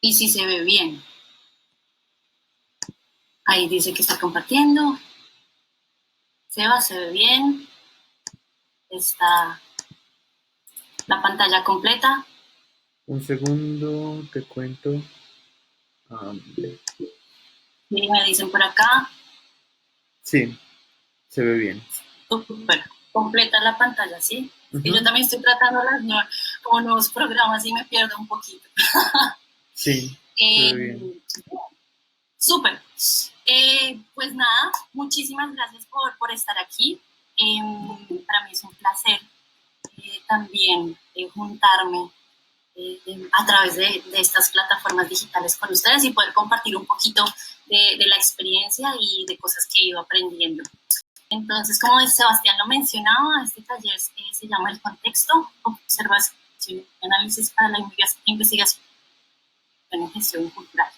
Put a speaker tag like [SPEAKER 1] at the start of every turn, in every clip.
[SPEAKER 1] y si se ve bien. Ahí dice que está compartiendo. Seba, se ve bien. Está la pantalla completa.
[SPEAKER 2] Un segundo, te cuento.
[SPEAKER 1] Y me dicen por acá.
[SPEAKER 2] Sí, se ve bien.
[SPEAKER 1] Súper. Completa la pantalla, ¿sí? Y yo también estoy tratando como nuevos programas y me pierdo un poquito.
[SPEAKER 2] Sí, se ve bien.
[SPEAKER 1] Súper. Pues nada, muchísimas gracias por estar aquí. Para mí es un placer también juntarme a través de estas plataformas digitales con ustedes y poder compartir un poquito de la experiencia y de cosas que he ido aprendiendo. Entonces, como Sebastián lo mencionaba, este taller se llama El Contexto, Observación y Análisis para la Investigación en Gestión Cultural.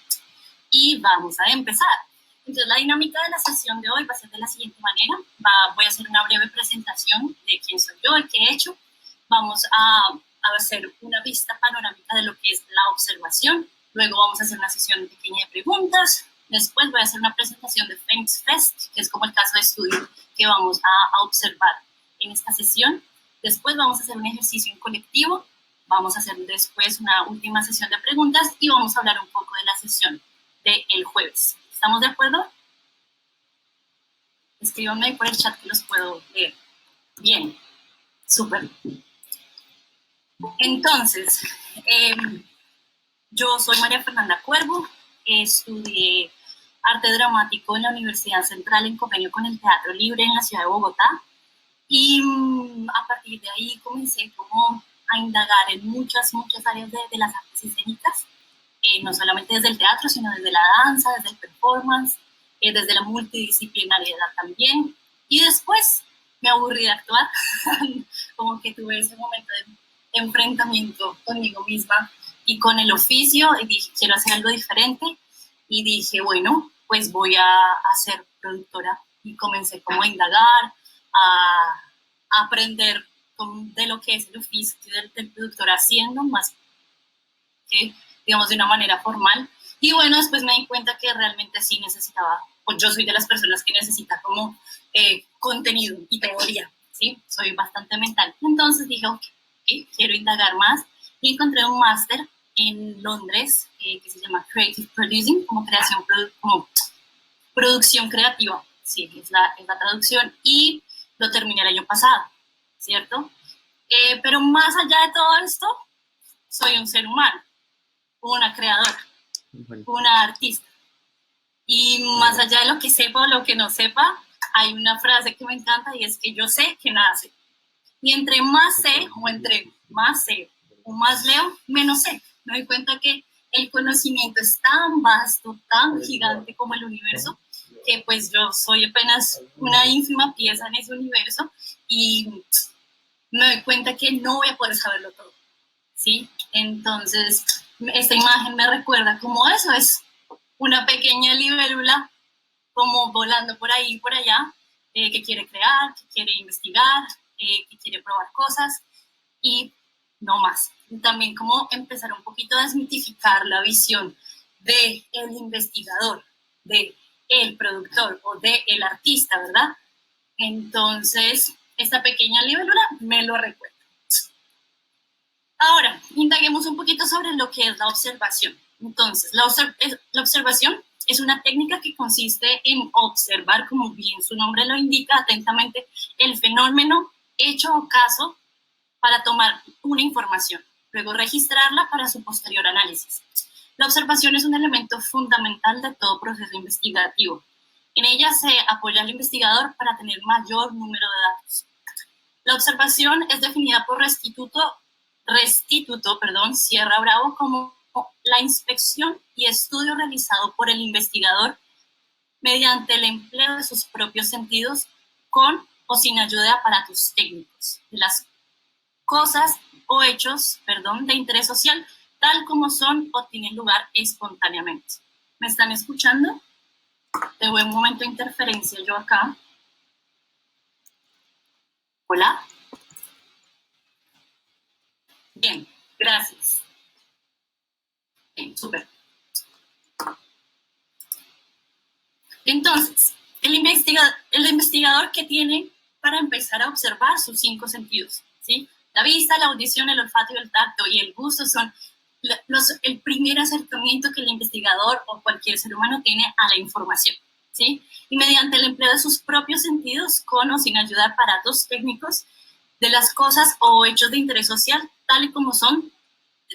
[SPEAKER 1] Y vamos a empezar. Entonces, la dinámica de la sesión de hoy va a ser de la siguiente manera. Voy a hacer una breve presentación de quién soy yo y qué he hecho. Vamos a hacer una vista panorámica de lo que es la observación. Luego vamos a hacer una sesión pequeña de preguntas. Después voy a hacer una presentación de Thanks Fest, que es como el caso de estudio que vamos a observar en esta sesión. Después vamos a hacer un ejercicio en colectivo. Vamos a hacer después una última sesión de preguntas y vamos a hablar un poco de la sesión del jueves. ¿Estamos de acuerdo? Escríbanme por el chat que los puedo leer. Bien, súper. Entonces, yo soy María Fernanda Cuervo, estudié arte dramático en la Universidad Central en convenio con el Teatro Libre en la ciudad de Bogotá y a partir de ahí comencé como a indagar en muchas áreas de las artes escénicas, no solamente desde el teatro, sino desde la danza, desde el performance, desde la multidisciplinariedad también. Y después me aburrí de actuar, como que tuve ese momento de enfrentamiento conmigo misma y con el oficio, y dije, quiero hacer algo diferente, y dije, bueno, pues voy a ser productora, y comencé como a indagar, a aprender de lo que es el oficio del productor haciendo, más que, digamos, de una manera formal. Y bueno, después me di cuenta que realmente sí necesitaba, pues yo soy de las personas que necesita como contenido y teoría, ¿sí? Soy bastante mental. Entonces dije, ok, quiero indagar más y encontré un máster en Londres que se llama Creative Producing, como como producción creativa, sí, es la traducción, y lo terminé el año pasado, ¿cierto? Pero más allá de todo esto, soy un ser humano, una creadora, una artista. Y más allá de lo que sepa o lo que no sepa, hay una frase que me encanta y es que yo sé que nada sé. Y entre más sé o más leo, menos sé. Me doy cuenta que el conocimiento es tan vasto, tan gigante como el universo, que pues yo soy apenas una ínfima pieza en ese universo y me doy cuenta que no voy a poder saberlo todo, ¿sí? Entonces, esta imagen me recuerda como eso, es una pequeña libélula como volando por ahí y por allá, que quiere crear, que quiere investigar, que quiere probar cosas y no más. Y también como empezar un poquito a desmitificar la visión del investigador, del productor o del artista, ¿verdad? Entonces, esta pequeña libélula me lo recuerda. Ahora, indaguemos un poquito sobre lo que es la observación. Entonces, la observación es una técnica que consiste en observar, como bien su nombre lo indica, atentamente el fenómeno, hecho o caso para tomar una información, luego registrarla para su posterior análisis. La observación es un elemento fundamental de todo proceso investigativo. En ella se apoya al investigador para tener mayor número de datos. La observación es definida por Restituto, Sierra Bravo, como la inspección y estudio realizado por el investigador mediante el empleo de sus propios sentidos con o sin ayuda de aparatos técnicos, de las cosas o hechos, de interés social, tal como son o tienen lugar espontáneamente. ¿Me están escuchando? Tengo un momento de interferencia yo acá. ¿Hola? Bien, gracias. Bien, súper. el investigador que tiene para empezar a observar sus 5 sentidos, ¿sí? La vista, la audición, el olfato y el tacto y el gusto son el primer acercamiento que el investigador o cualquier ser humano tiene a la información, ¿sí? Y mediante el empleo de sus propios sentidos, con o sin ayuda de aparatos técnicos, de las cosas o hechos de interés social, tal y como son,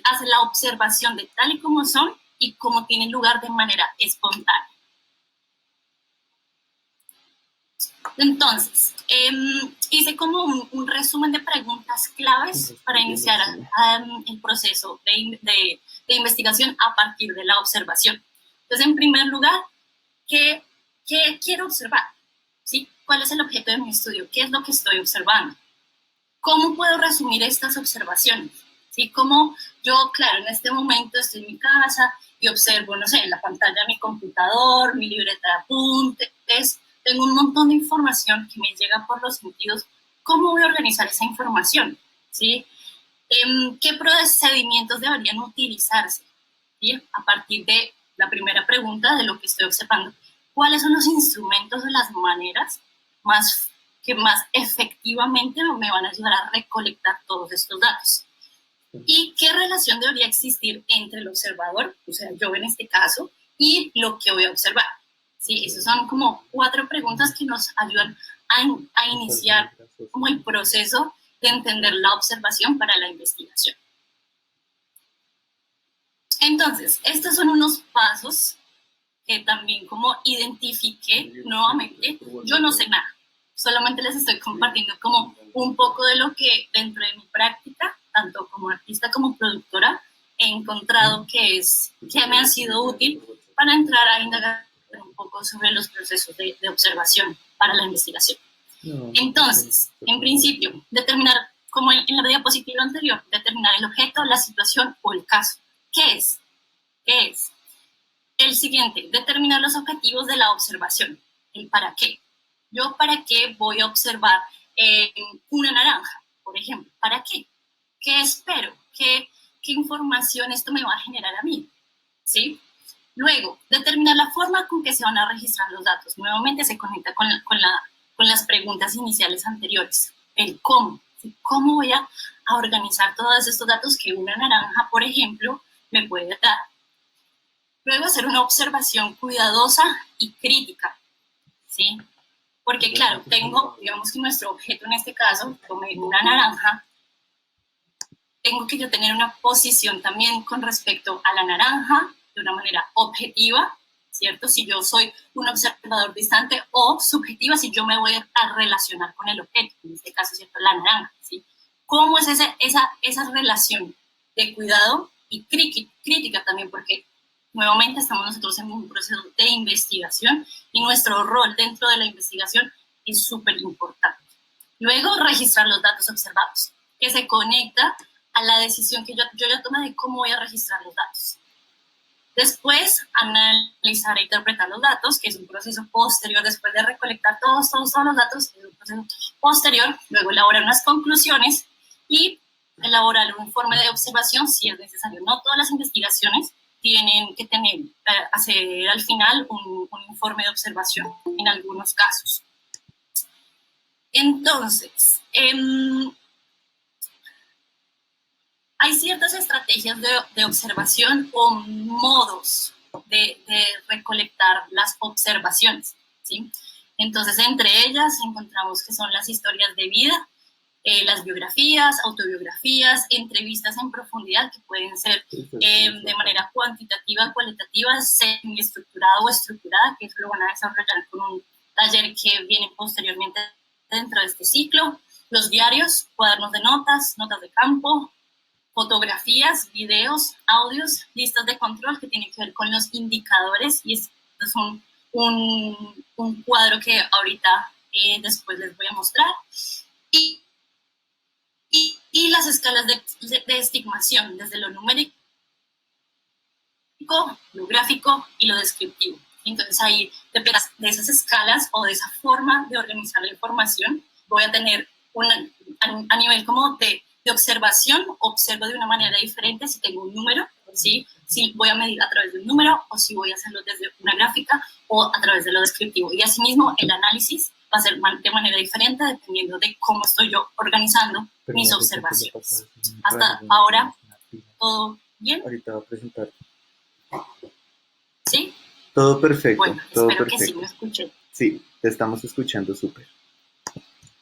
[SPEAKER 1] hace la observación de tal y como son y como tienen lugar de manera espontánea. Entonces, hice como un resumen de preguntas claves para iniciar el proceso de investigación a partir de la observación. Entonces, en primer lugar, ¿qué quiero observar? ¿Sí? ¿Cuál es el objeto de mi estudio? ¿Qué es lo que estoy observando? ¿Cómo puedo resumir estas observaciones? ¿Sí? Como yo, claro, en este momento estoy en mi casa y observo, no sé, en la pantalla de mi computador, mi libreta de apuntes, tengo un montón de información que me llega por los sentidos. ¿Cómo voy a organizar esa información? ¿Sí? ¿Qué procedimientos deberían utilizarse? ¿Sí? A partir de la primera pregunta de lo que estoy observando, ¿cuáles son los instrumentos o las maneras que más efectivamente me van a ayudar a recolectar todos estos datos? ¿Y qué relación debería existir entre el observador, o sea, yo en este caso, y lo que voy a observar? Sí, esas son como 4 preguntas que nos ayudan a iniciar como el proceso de entender la observación para la investigación. Entonces, estos son unos pasos que también como identifiqué nuevamente. Yo no sé nada, solamente les estoy compartiendo como un poco de lo que dentro de mi práctica, tanto como artista como productora, he encontrado que me ha sido útil para entrar a indagar un poco sobre los procesos de observación para la investigación. Entonces, en principio, determinar, como en la diapositiva anterior, determinar el objeto, la situación o el caso. ¿Qué es? ¿Qué es? El siguiente, determinar los objetivos de la observación. ¿El para qué? Yo, ¿para qué voy a observar una naranja, por ejemplo? ¿Para qué? ¿Qué espero? ¿Qué información esto me va a generar a mí? ¿Sí? Luego, determinar la forma con que se van a registrar los datos. Nuevamente se conecta con las preguntas iniciales anteriores. El cómo. ¿Sí? ¿Cómo voy a organizar todos estos datos que una naranja, por ejemplo, me puede dar? Luego, hacer una observación cuidadosa y crítica, ¿sí? Porque, claro, digamos que nuestro objeto en este caso, como una naranja, tengo que yo tener una posición también con respecto a la naranja de una manera objetiva, ¿cierto? Si yo soy un observador distante, o subjetiva si yo me voy a relacionar con el objeto, en este caso, ¿cierto? La naranja, ¿sí? ¿Cómo es esa relación de cuidado y crítica también? Porque nuevamente estamos nosotros en un proceso de investigación y nuestro rol dentro de la investigación es súper importante. Luego, registrar los datos observados, que se conecta a la decisión que yo ya tomé de cómo voy a registrar los datos. Después, analizar e interpretar los datos, que es un proceso posterior, después de recolectar todos los datos, es un proceso posterior. Luego, elaborar unas conclusiones y elaborar un informe de observación si es necesario. No todas las investigaciones tienen que hacer al final un informe de observación, en algunos casos. Entonces, hay ciertas estrategias de observación o modos de recolectar las observaciones, ¿sí? Entonces, entre ellas encontramos que son las historias de vida, las biografías, autobiografías, entrevistas en profundidad que pueden ser de manera cuantitativa, cualitativa, semiestructurada o estructurada, que eso lo van a desarrollar con un taller que viene posteriormente dentro de este ciclo. Los diarios, cuadernos de notas, notas de campo, fotografías, videos, audios, listas de control que tienen que ver con los indicadores, y esto es un cuadro que ahorita después les voy a mostrar. Y las escalas de estimación, desde lo numérico, lo gráfico y lo descriptivo. Entonces ahí, de esas escalas o de esa forma de organizar la información, voy a tener a nivel como de observación, observo de una manera diferente si tengo un número, ¿sí? si voy a medir a través de un número o si voy a hacerlo desde una gráfica o a través de lo descriptivo. Y asimismo, el análisis va a ser de manera diferente dependiendo de cómo estoy yo organizando mis observaciones. Hasta ahora, ¿todo bien?
[SPEAKER 2] Ahorita voy a presentar.
[SPEAKER 1] ¿Sí?
[SPEAKER 2] Todo perfecto.
[SPEAKER 1] Bueno,
[SPEAKER 2] todo
[SPEAKER 1] espero
[SPEAKER 2] perfecto.
[SPEAKER 1] que sí me escuchen.
[SPEAKER 2] Sí, te estamos escuchando súper.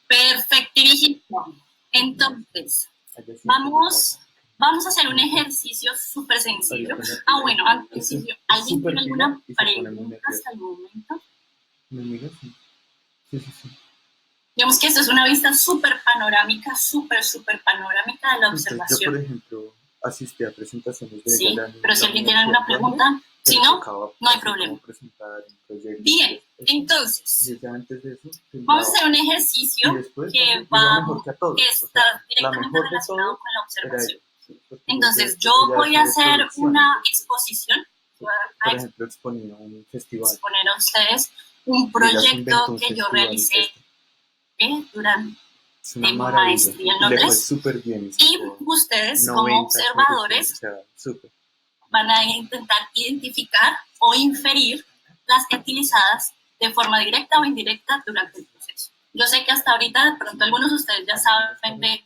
[SPEAKER 1] Perfectísimo. Entonces, vamos a hacer un ejercicio súper sencillo. Bueno, antes, ¿alguien tiene alguna pregunta hasta el momento?
[SPEAKER 2] ¿Mi amiga? Sí. Sí.
[SPEAKER 1] Digamos que esto es una vista súper panorámica, súper panorámica de la observación.
[SPEAKER 2] Yo, por ejemplo, asistí a presentaciones de
[SPEAKER 1] sí, pero si alguien tiene alguna pregunta, si no, no hay problema. Bien, entonces, vamos a hacer un ejercicio que está directamente relacionado con la observación. Entonces, yo voy a hacer una exposición.
[SPEAKER 2] Por ejemplo, exponer un festival.
[SPEAKER 1] Exponer a ustedes un proyecto que yo realicé durante mi maestría en Londres. Y ustedes, como observadores, van a intentar identificar o inferir las utilizadas de forma directa o indirecta durante el proceso. Yo sé que hasta ahorita, de pronto, algunos de ustedes ya saben de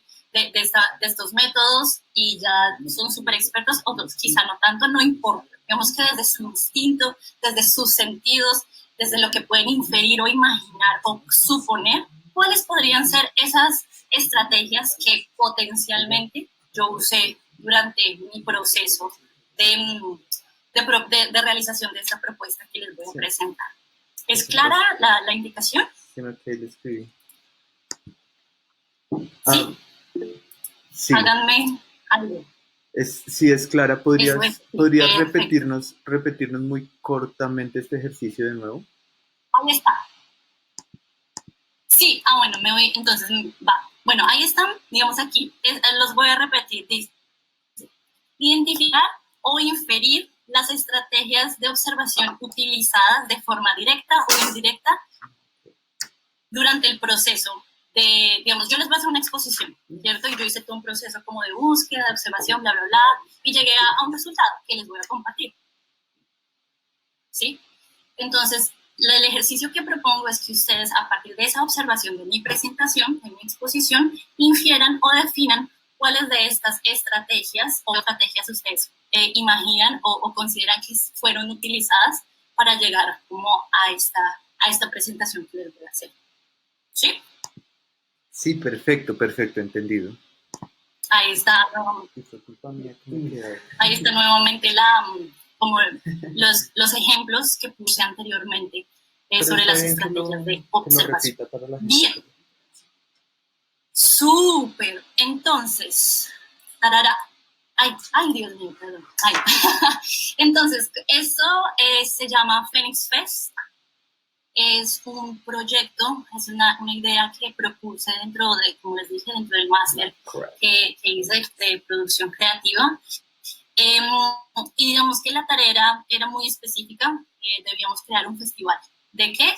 [SPEAKER 1] estos métodos y ya son súper expertos, otros quizá no tanto, no importa. Digamos que desde su instinto, desde sus sentidos, desde lo que pueden inferir o imaginar o suponer, ¿cuáles podrían ser esas estrategias que potencialmente yo usé durante mi proceso de realización de esta propuesta que les voy a presentar? ¿Es clara la indicación?
[SPEAKER 2] Sí.
[SPEAKER 1] Sí. Sí. Háganme algo.
[SPEAKER 2] Sí, es clara. ¿Podrías repetirnos muy cortamente este ejercicio de nuevo?
[SPEAKER 1] Ahí está. Sí, bueno, me voy, entonces va. Bueno, ahí están, digamos aquí, los voy a repetir. Dice, identificar o inferir las estrategias de observación utilizadas de forma directa o indirecta durante el proceso. Digamos, yo les voy a hacer una exposición, ¿cierto? Y yo hice todo un proceso como de búsqueda, de observación, bla, y llegué a un resultado que les voy a compartir. ¿Sí? Entonces, el ejercicio que propongo es que ustedes, a partir de esa observación de mi presentación, de mi exposición, infieran o definan cuáles de estas estrategias o estrategias ustedes imaginan o consideran que fueron utilizadas para llegar como a esta presentación que les voy a hacer. ¿Sí?
[SPEAKER 2] Sí, perfecto, entendido.
[SPEAKER 1] Ahí está nuevamente como los ejemplos que puse anteriormente sobre las estrategias de observación. Bien. Súper. Entonces, tarara. Ay, Dios mío, perdón. Entonces, eso se llama Phoenix Fest. Es un proyecto, es una idea que propuse dentro de, como les dije, dentro del máster que hice de producción creativa. Y digamos que la tarea era muy específica, debíamos crear un festival. ¿De qué?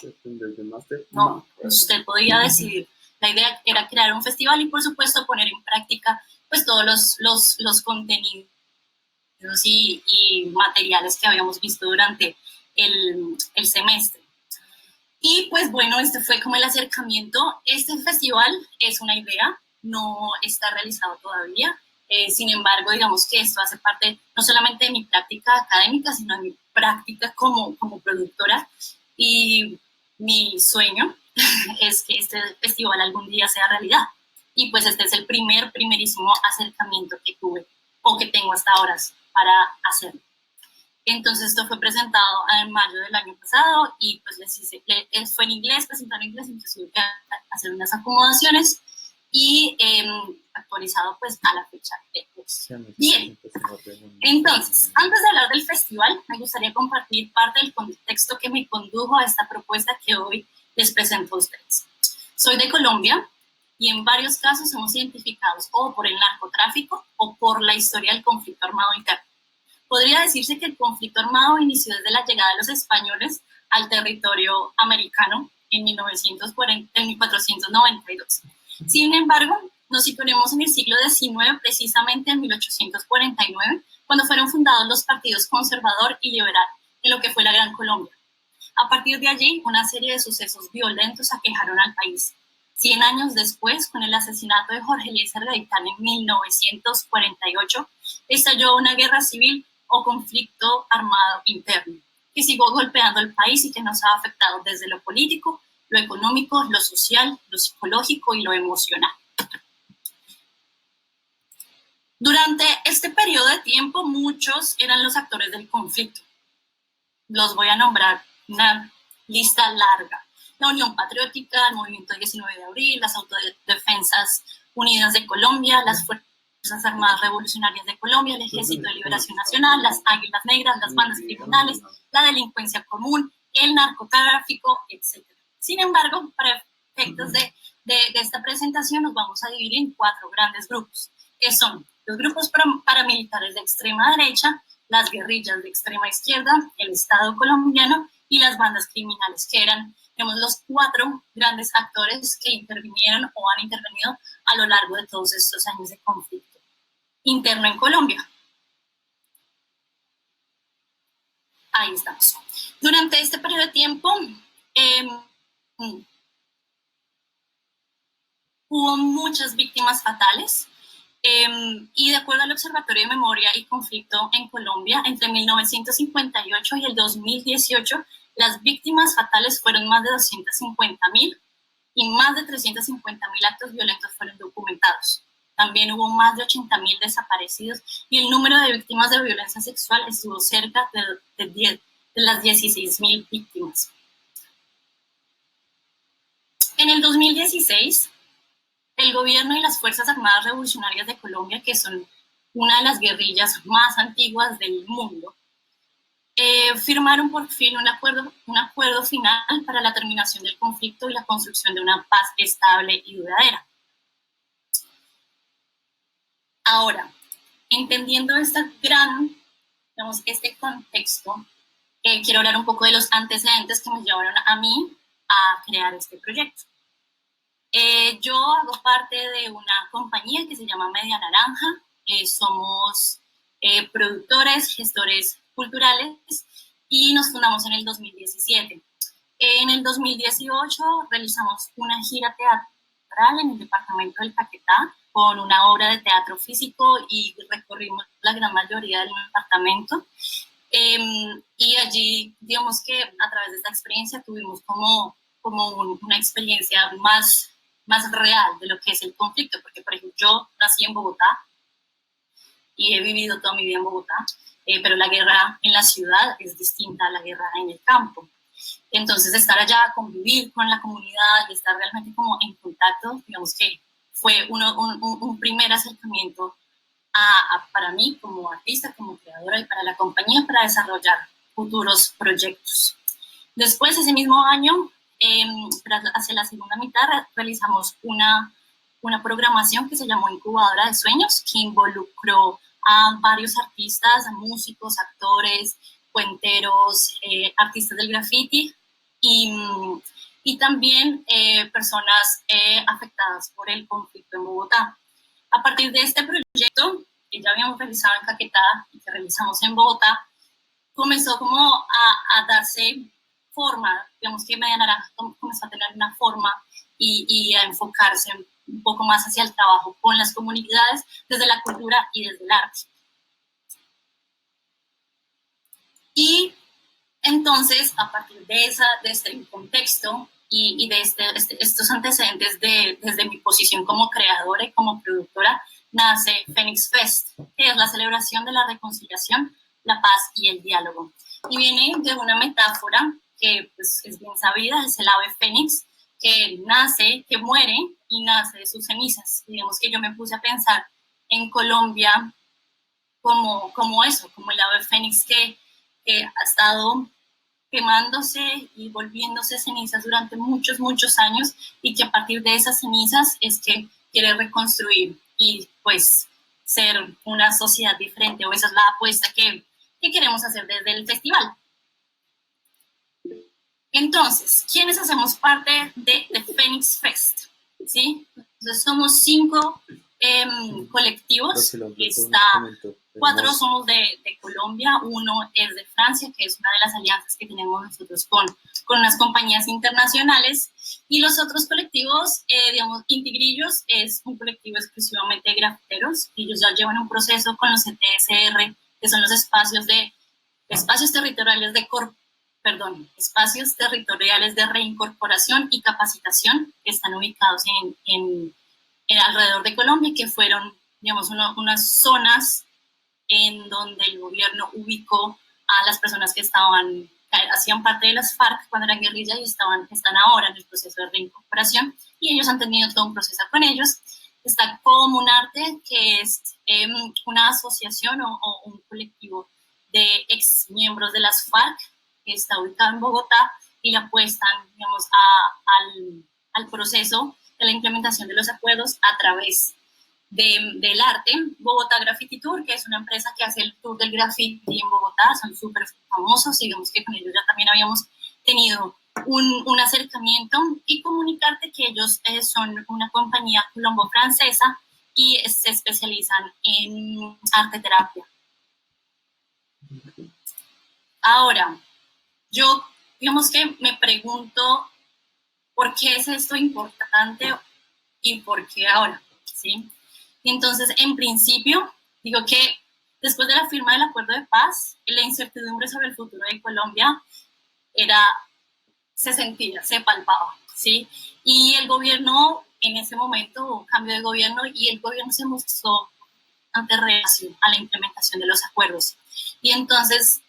[SPEAKER 1] No, usted podía decidir. La idea era crear un festival y, por supuesto, poner en práctica pues todos los contenidos y materiales que habíamos visto durante el semestre. Y pues bueno, este fue como el acercamiento. Este festival es una idea, no está realizado todavía. Sin embargo, digamos que esto hace parte no solamente de mi práctica académica, sino de mi práctica como productora. Y mi sueño es que este festival algún día sea realidad. Y pues este es el primerísimo acercamiento que tuve o que tengo hasta ahora para hacerlo. Entonces esto fue presentado en mayo del año pasado y pues les hice, fue en inglés, presentado en inglés, entonces tuve que hacer unas acomodaciones y actualizado pues a la fecha de hoy. Bien, entonces, antes de hablar del festival, me gustaría compartir parte del contexto que me condujo a esta propuesta que hoy les presento a ustedes. Soy de Colombia y en varios casos somos identificados o por el narcotráfico o por la historia del conflicto armado interno. Podría decirse que el conflicto armado inició desde la llegada de los españoles al territorio americano en 1492. Sin embargo, nos situaremos en el siglo XIX, precisamente en 1849, cuando fueron fundados los partidos conservador y liberal en lo que fue la Gran Colombia. A partir de allí, una serie de sucesos violentos aquejaron al país. 100 años después, con el asesinato de Jorge Eliezer Gaitán en 1948, estalló una guerra civil o conflicto armado interno, que siguió golpeando el país y que nos ha afectado desde lo político, lo económico, lo social, lo psicológico y lo emocional. Durante este periodo de tiempo, muchos eran los actores del conflicto. Los voy a nombrar, una lista larga. La Unión Patriótica, el Movimiento 19 de Abril, las Autodefensas Unidas de Colombia, las Fuerzas Armadas Revolucionarias de Colombia, el Ejército de Liberación Nacional, las Águilas Negras, las bandas criminales, la delincuencia común, el narcotráfico, etc. Sin embargo, para efectos de esta presentación nos vamos a dividir en 4 grandes grupos, que son los grupos paramilitares de extrema derecha, las guerrillas de extrema izquierda, el Estado colombiano y las bandas criminales, que eran, digamos, los 4 grandes actores que intervinieron o han intervenido a lo largo de todos estos años de conflicto interno en Colombia. Ahí estamos. Durante este periodo de tiempo hubo muchas víctimas fatales. Y de acuerdo al Observatorio de Memoria y Conflicto en Colombia, entre 1958 y el 2018, las víctimas fatales fueron más de 250.000 y más de 350.000 actos violentos fueron documentados. También hubo más de 80.000 desaparecidos y el número de víctimas de violencia sexual estuvo cerca de las 16.000 víctimas. En el 2016, el gobierno y las Fuerzas Armadas Revolucionarias de Colombia, que son una de las guerrillas más antiguas del mundo, firmaron por fin un acuerdo final para la terminación del conflicto y la construcción de una paz estable y duradera. Ahora, entendiendo este contexto, quiero hablar un poco de los antecedentes que me llevaron a mí a crear este proyecto. Yo hago parte de una compañía que se llama Media Naranja. Somos productores, gestores culturales y nos fundamos en el 2017. En el 2018 realizamos una gira teatral en el departamento del Caquetá con una obra de teatro físico y recorrimos la gran mayoría del departamento. Y allí, digamos que a través de esta experiencia tuvimos como una experiencia más real de lo que es el conflicto, porque por ejemplo yo nací en Bogotá y he vivido toda mi vida en Bogotá, pero la guerra en la ciudad es distinta a la guerra en el campo. Entonces estar allá, convivir con la comunidad y estar realmente como en contacto, digamos que fue un primer acercamiento para mí como artista, como creadora y para la compañía para desarrollar futuros proyectos. Después, ese mismo año, hacia la segunda mitad, realizamos una programación que se llamó Incubadora de Sueños, que involucró a varios artistas, a músicos, actores, cuenteros, artistas del graffiti y también personas afectadas por el conflicto en Bogotá. A partir de este proyecto, que ya habíamos realizado en Caquetá y que realizamos en Bogotá, comenzó como a darse forma, digamos que Media Naranja comenzó a tener una forma y a enfocarse un poco más hacia el trabajo con las comunidades desde la cultura y desde el arte. Y entonces, a partir de este contexto y de estos antecedentes desde mi posición como creadora y como productora, nace Phoenix Fest, que es la celebración de la reconciliación, la paz y el diálogo. Y viene de una metáfora que pues, es bien sabida, es el ave fénix, que muere y nace de sus cenizas. Digamos que yo me puse a pensar en Colombia como eso, como el ave fénix que ha estado quemándose y volviéndose cenizas durante muchos, muchos años y que a partir de esas cenizas es que quiere reconstruir y pues ser una sociedad diferente, o esa es la apuesta que queremos hacer desde el festival. Entonces, ¿quiénes hacemos parte de Phoenix Fest? ¿sí? Entonces somos 5 colectivos, 4 somos de Colombia, 1 es de Francia, que es una de las alianzas que tenemos nosotros con unas compañías internacionales, y los otros colectivos, digamos, Intigrillos es un colectivo exclusivamente de grafiteros, ellos ya llevan un proceso con los ETSR, que son los espacios territoriales espacios territoriales de reincorporación y capacitación que están ubicados en alrededor de Colombia, que fueron, digamos, unas zonas en donde el gobierno ubicó a las personas que hacían parte de las FARC cuando eran guerrilla y están ahora en el proceso de reincorporación, y ellos han tenido todo un proceso con ellos. Está Comunarte, que es una asociación o un colectivo de ex miembros de las FARC, que está ubicado en Bogotá, y le apuestan, digamos, al proceso de la implementación de los acuerdos a través del arte. Bogotá Graffiti Tour, que es una empresa que hace el tour del graffiti en Bogotá, son súper famosos, digamos que con ellos ya también habíamos tenido un acercamiento, y Comunicarte, que ellos son una compañía colombo-francesa y se especializan en arte terapia. Ahora, yo digamos que me pregunto por qué es esto importante y por qué ahora, ¿sí? Y entonces, en principio, digo que después de la firma del acuerdo de paz, la incertidumbre sobre el futuro de Colombia se sentía, se palpaba, ¿sí? Y el gobierno, en ese momento, hubo un cambio de gobierno y el gobierno se mostró ante reacción a la implementación de los acuerdos. Y entonces,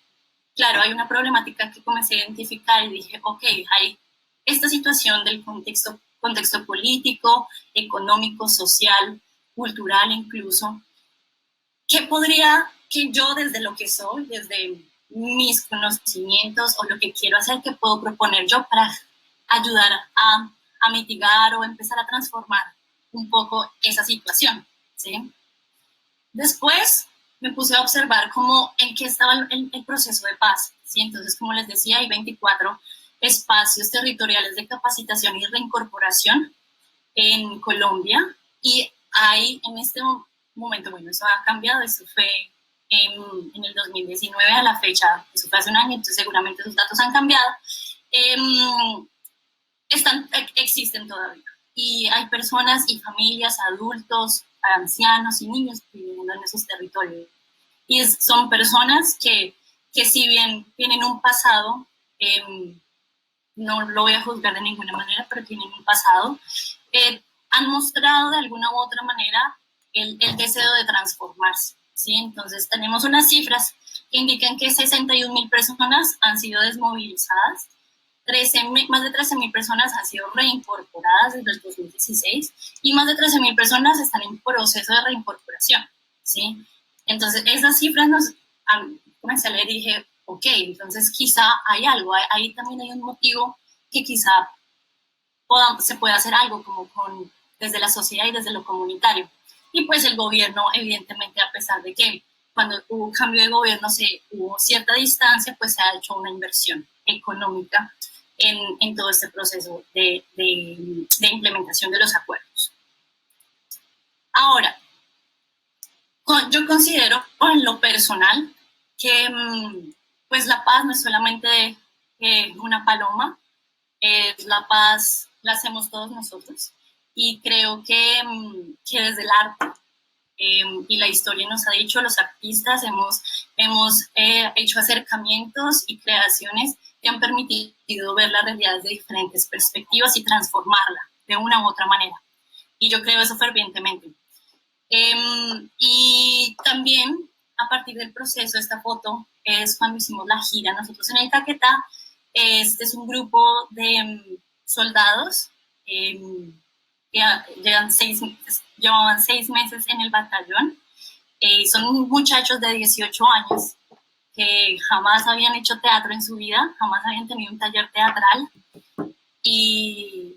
[SPEAKER 1] claro, hay una problemática que comencé a identificar y dije, ok, hay esta situación del contexto político, económico, social, cultural incluso, que yo desde lo que soy, desde mis conocimientos o lo que quiero hacer, que puedo proponer yo para ayudar a mitigar o empezar a transformar un poco esa situación, ¿sí? Después me puse a observar en qué estaba el proceso de paz, ¿sí? Entonces, como les decía, hay 24 espacios territoriales de capacitación y reincorporación en Colombia, y hay en este momento, bueno, eso ha cambiado, eso fue en el 2019 a la fecha, eso fue hace un año, entonces seguramente esos datos han cambiado, existen todavía. Y hay personas y familias, adultos, ancianos y niños viviendo en esos territorios. Y son personas que si bien tienen un pasado, no lo voy a juzgar de ninguna manera, pero tienen un pasado, han mostrado de alguna u otra manera el deseo de transformarse, ¿sí? Entonces tenemos unas cifras que indican que 61.000 personas han sido desmovilizadas, más de 13.000 personas han sido reincorporadas desde el 2016 y más de 13.000 personas están en proceso de reincorporación, ¿sí? Entonces, esas cifras comencé a leer y dije, ok, entonces quizá hay algo, ahí también hay un motivo que quizá se pueda hacer algo desde la sociedad y desde lo comunitario. Y pues el gobierno, evidentemente, a pesar de que cuando hubo cambio de gobierno hubo cierta distancia, pues se ha hecho una inversión económica en todo este proceso de implementación de los acuerdos. Ahora, yo considero en lo personal que pues la paz no es solamente una paloma, la paz la hacemos todos nosotros, y creo que desde el arte y la historia nos ha dicho, los artistas hemos hecho acercamientos y creaciones que han permitido ver la realidad desde diferentes perspectivas y transformarla de una u otra manera. Y yo creo eso fervientemente. Y también, a partir del proceso, esta foto es cuando hicimos la gira nosotros en el Caquetá. Este es un grupo de soldados que llevaban 6 meses en el batallón. Son muchachos de 18 años que jamás habían hecho teatro en su vida, jamás habían tenido un taller teatral, y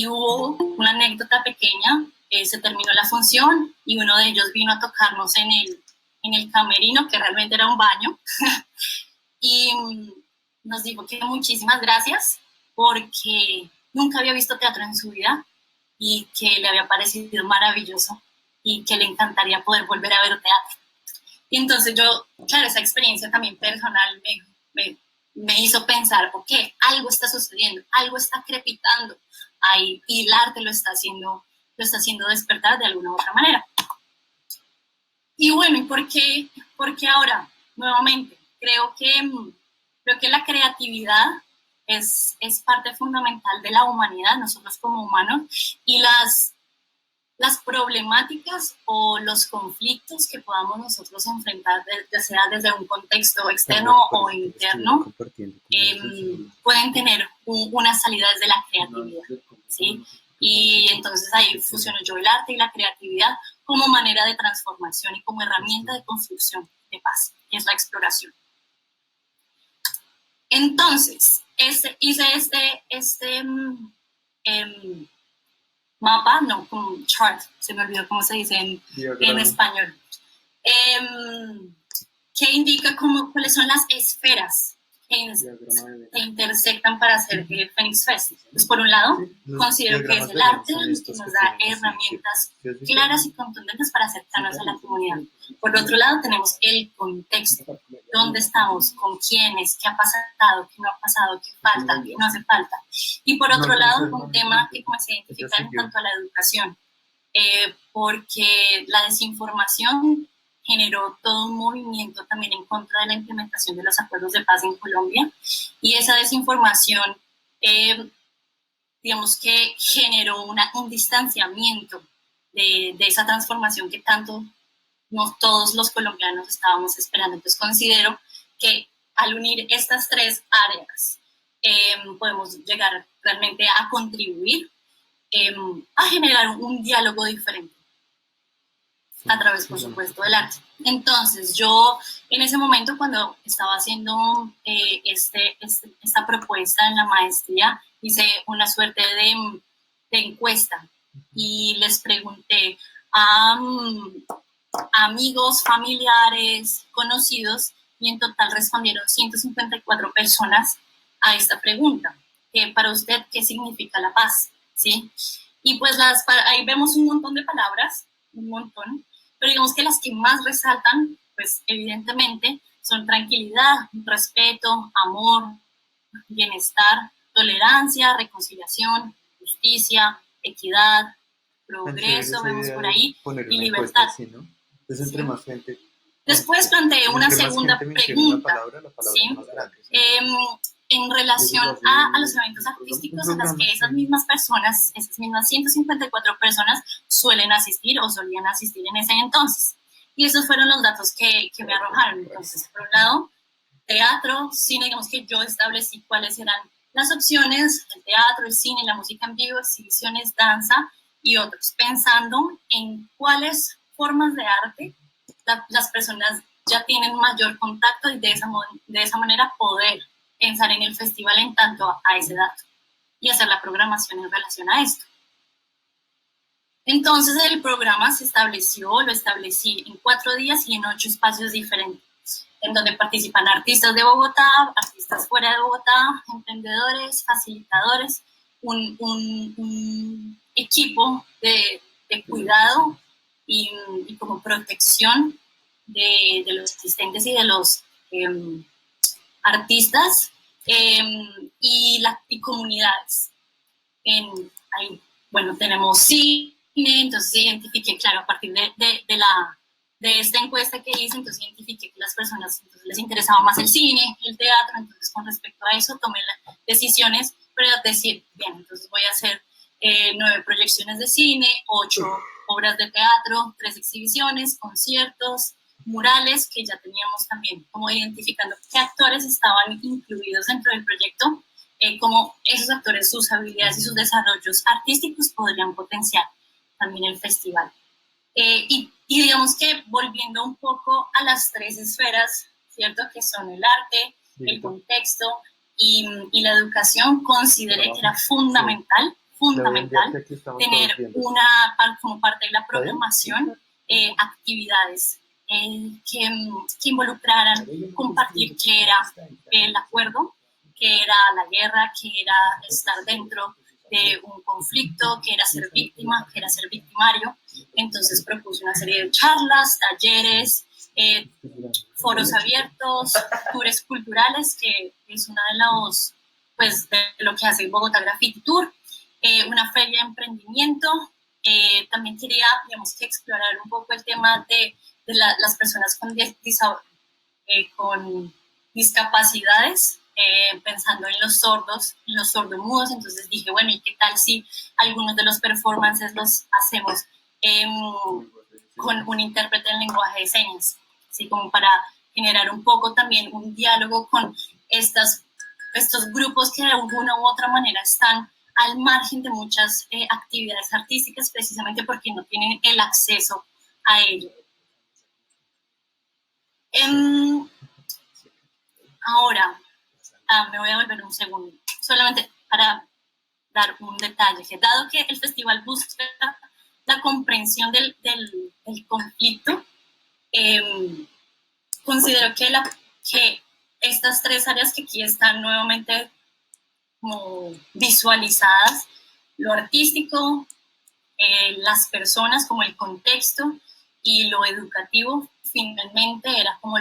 [SPEAKER 1] hubo una anécdota pequeña. Se terminó la función y uno de ellos vino a tocarnos en el camerino, que realmente era un baño, y nos dijo que muchísimas gracias porque nunca había visto teatro en su vida y que le había parecido maravilloso y que le encantaría poder volver a ver teatro. Y entonces yo, claro, esa experiencia también personal me hizo pensar, ok, algo está sucediendo, algo está crepitando ahí y el arte lo está haciendo despertar de alguna u otra manera. Y bueno, ¿y por qué ahora? Nuevamente, creo que la creatividad es parte fundamental de la humanidad, nosotros como humanos, y las problemáticas o los conflictos que podamos nosotros enfrentar, ya sea desde un contexto externo o interno, pueden tener una salida desde la creatividad, ¿sí? Y entonces ahí fusiono yo el arte y la creatividad como manera de transformación y como herramienta de construcción de paz, que es la exploración. Entonces, hice este mapa, no, como chart, se me olvidó cómo se dice en español, que indica cuáles son las esferas que intersectan para hacer el Phoenix Fest. Pues por un lado, considero que es el arte que nos da herramientas claras y contundentes para acercarnos a la comunidad. Por otro lado, tenemos el contexto, dónde estamos, con quiénes, qué ha pasado, qué no ha pasado, qué falta, qué no hace falta. Y por otro lado, un tema que comencé a identificar en cuanto a la educación, porque la desinformación generó todo un movimiento también en contra de la implementación de los acuerdos de paz en Colombia, y esa desinformación, digamos que generó un distanciamiento de esa transformación que tanto no todos los colombianos estábamos esperando. Entonces considero que al unir estas tres áreas podemos llegar realmente a contribuir a generar un diálogo diferente a través, por supuesto, del arte. Entonces, yo en ese momento, cuando estaba haciendo esta propuesta en la maestría, hice una suerte de encuesta y les pregunté a amigos, familiares, conocidos, y en total respondieron 154 personas a esta pregunta. Para usted, ¿qué significa la paz? ¿Sí? Y pues ahí vemos un montón de palabras, un montón, pero digamos que las que más resaltan, pues evidentemente, son tranquilidad, respeto, amor, bienestar, tolerancia, reconciliación, justicia, equidad, progreso, vemos por ahí, y libertad.
[SPEAKER 2] Así, ¿no? Entonces, entre más gente...
[SPEAKER 1] Después planteé una segunda pregunta, ¿sí? En relación a los eventos artísticos en las que esas mismas personas, esas mismas 154 personas suelen asistir o solían asistir en ese entonces. Y esos fueron los datos que me arrojaron. Entonces, por un lado, teatro, cine, digamos que yo establecí cuáles eran las opciones: el teatro, el cine, la música en vivo, exhibiciones, danza y otros, pensando en cuáles formas de arte las personas ya tienen mayor contacto y de esa manera poder pensar en el festival en tanto a ese dato y hacer la programación en relación a esto. Entonces el programa lo establecí en 4 días y en 8 espacios diferentes, en donde participan artistas de Bogotá, artistas fuera de Bogotá, emprendedores, facilitadores, un equipo de cuidado y como protección de los asistentes y de los artistas y comunidades. Ahí, bueno, tenemos cine, entonces identifiqué, claro, a partir de esta encuesta que hice, entonces identifiqué que las personas les interesaba más el cine, el teatro. Entonces con respecto a eso tomé las decisiones, pero decir, bien, entonces voy a hacer 9 proyecciones de cine, 8 obras de teatro, 3 exhibiciones, conciertos, murales, que ya teníamos también como identificando qué actores estaban incluidos dentro del proyecto, cómo esos actores, sus habilidades y sus desarrollos artísticos podrían potenciar también el festival. Y digamos que volviendo un poco a las 3 esferas, ¿cierto?, que son el arte, el contexto y la educación, consideré que era fundamental tener como parte de la programación, actividades que involucraran compartir qué era el acuerdo, qué era la guerra, qué era estar dentro de un conflicto, que era ser víctima, que era ser victimario. Entonces propuse una serie de charlas, talleres, foros abiertos, tours culturales, que es una de los, pues, de lo que hace Bogotá Graffiti Tour, una feria de emprendimiento. También quería, digamos, que explorar un poco el tema de las personas con discapacidades, pensando en los sordomudos. Entonces dije, bueno, ¿y qué tal si algunos de los performances los hacemos con un intérprete en lenguaje de señas? Así como para generar un poco también un diálogo con estos grupos que de alguna u otra manera están al margen de muchas actividades artísticas, precisamente porque no tienen el acceso a ello. Ahora, me voy a volver un segundo, solamente para dar un detalle, que dado que el festival busca la comprensión del conflicto, considero que estas tres áreas que aquí están nuevamente como visualizadas, lo artístico, las personas como el contexto y lo educativo, finalmente era como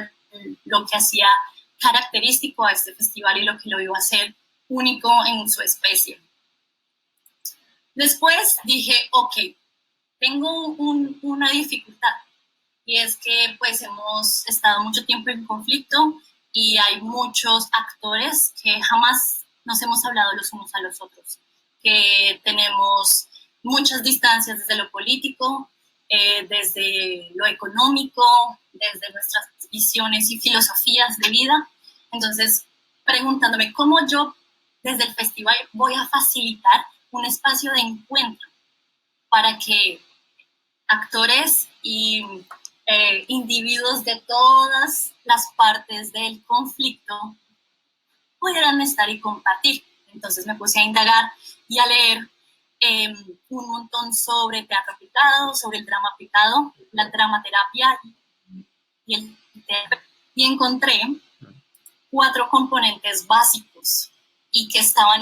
[SPEAKER 1] lo que hacía característico a este festival y lo que lo iba a hacer único en su especie. Después dije, ok, tengo una dificultad, y es que pues hemos estado mucho tiempo en conflicto y hay muchos actores que jamás nos hemos hablado los unos a los otros, que tenemos muchas distancias desde lo político, desde lo económico, desde nuestras visiones y filosofías de vida. Entonces, preguntándome cómo yo desde el festival voy a facilitar un espacio de encuentro para que actores y individuos de todas las partes del conflicto pudieran estar y compartir. Entonces me puse a indagar y a leer un montón sobre teatro aplicado, sobre el drama aplicado, la dramaterapia y encontré 4 componentes básicos y que estaban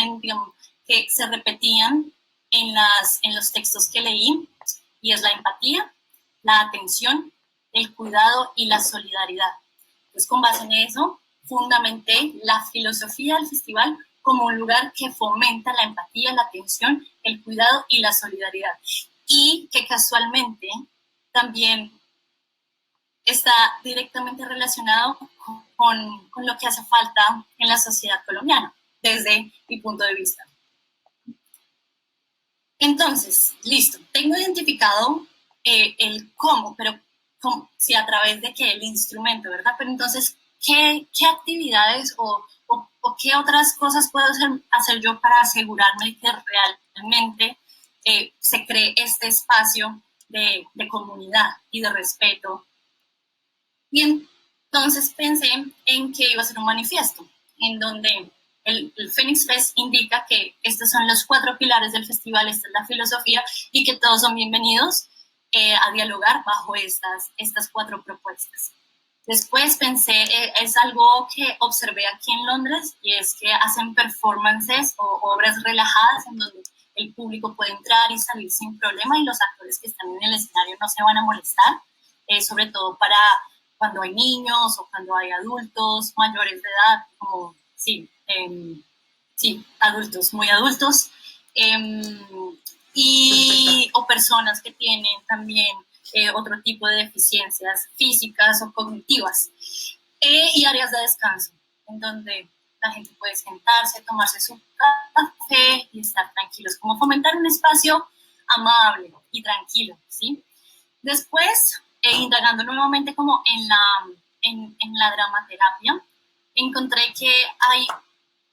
[SPEAKER 1] que se repetían en los textos que leí, y es la empatía, la atención, el cuidado y la solidaridad. Entonces, con base en eso, fundamenté la filosofía del festival como un lugar que fomenta la empatía, la atención, el cuidado y la solidaridad. Y que casualmente también está directamente relacionado con lo que hace falta en la sociedad colombiana, desde mi punto de vista. Entonces, listo, tengo identificado el cómo, pero sí, a través de qué, el instrumento, ¿verdad? Pero entonces, ¿qué actividades o qué otras cosas puedo hacer yo para asegurarme de que realmente se cree este espacio de comunidad y de respeto? Y entonces pensé en que iba a ser un manifiesto, en donde el Phoenix Fest indica que estos son los 4 pilares del festival, esta es la filosofía, y que todos son bienvenidos a dialogar bajo estas 4 propuestas. Después pensé, es algo que observé aquí en Londres, y es que hacen performances o obras relajadas en donde el público puede entrar y salir sin problema, y los actores que están en el escenario no se van a molestar, sobre todo para cuando hay niños o cuando hay adultos mayores de edad, como, sí, adultos, muy adultos, o personas que tienen también otro tipo de deficiencias físicas o cognitivas, y áreas de descanso, en donde la gente puede sentarse, tomarse su café y estar tranquilos, como fomentar un espacio amable y tranquilo, ¿sí? Después, indagando nuevamente como en la dramaterapia, encontré que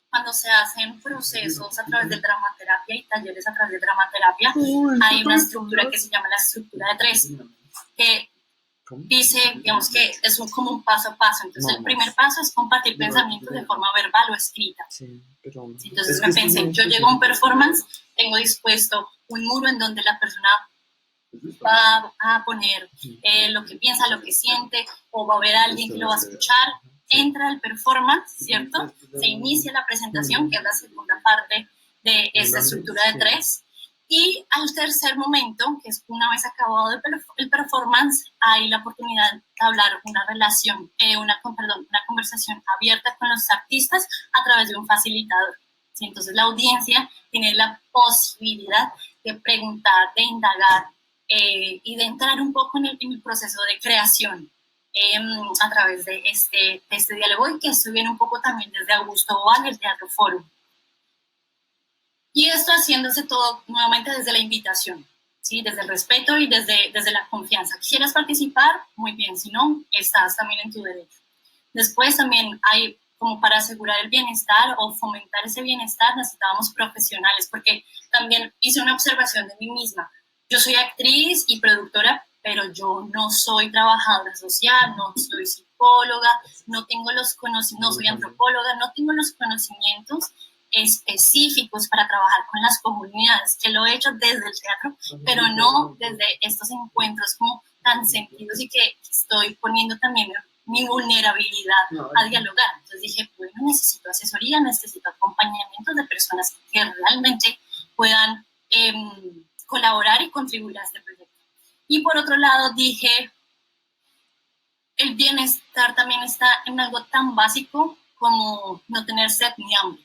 [SPEAKER 1] cuando se hacen procesos a través de dramaterapia y talleres a través de dramaterapia, hay una estructura que se llama la estructura de 3, que dice, digamos que es como un paso a paso. Entonces, el primer paso es compartir pensamientos de forma verbal o escrita. Entonces me pensé, yo llego a un performance, tengo dispuesto un muro en donde la persona va a poner lo que piensa, lo que siente, o va a haber alguien que lo va a escuchar. Entra el performance, ¿cierto? Se inicia la presentación, que es la segunda parte de esta estructura de tres. Y al tercer momento, que es una vez acabado el performance, hay la oportunidad de hablar una relación, una conversación abierta con los artistas a través de un facilitador. ¿Sí? Entonces la audiencia tiene la posibilidad de preguntar, de indagar y de entrar un poco en el proceso de creación a través de este diálogo, y que esto viene un poco también desde Augusto Boal, el Teatro Fórum. Y esto haciéndose todo nuevamente desde la invitación, ¿sí? Desde el respeto y desde la confianza. ¿Quieres participar? Muy bien, si no, estás también en tu derecho. Después también hay, como para asegurar el bienestar o fomentar ese bienestar, necesitábamos profesionales, porque también hice una observación de mí misma. Yo soy actriz y productora, pero yo no soy trabajadora social, no soy psicóloga, no tengo los conocimientos, no soy antropóloga, no tengo los conocimientos específicos para trabajar con las comunidades, que lo he hecho desde el teatro, pero no desde estos encuentros como tan sentidos, y que estoy poniendo también mi vulnerabilidad a dialogar. Entonces dije, bueno, necesito asesoría, necesito acompañamiento de personas que realmente puedan colaborar y contribuir a este proyecto. Y por otro lado dije, el bienestar también está en algo tan básico como no tener sed ni hambre.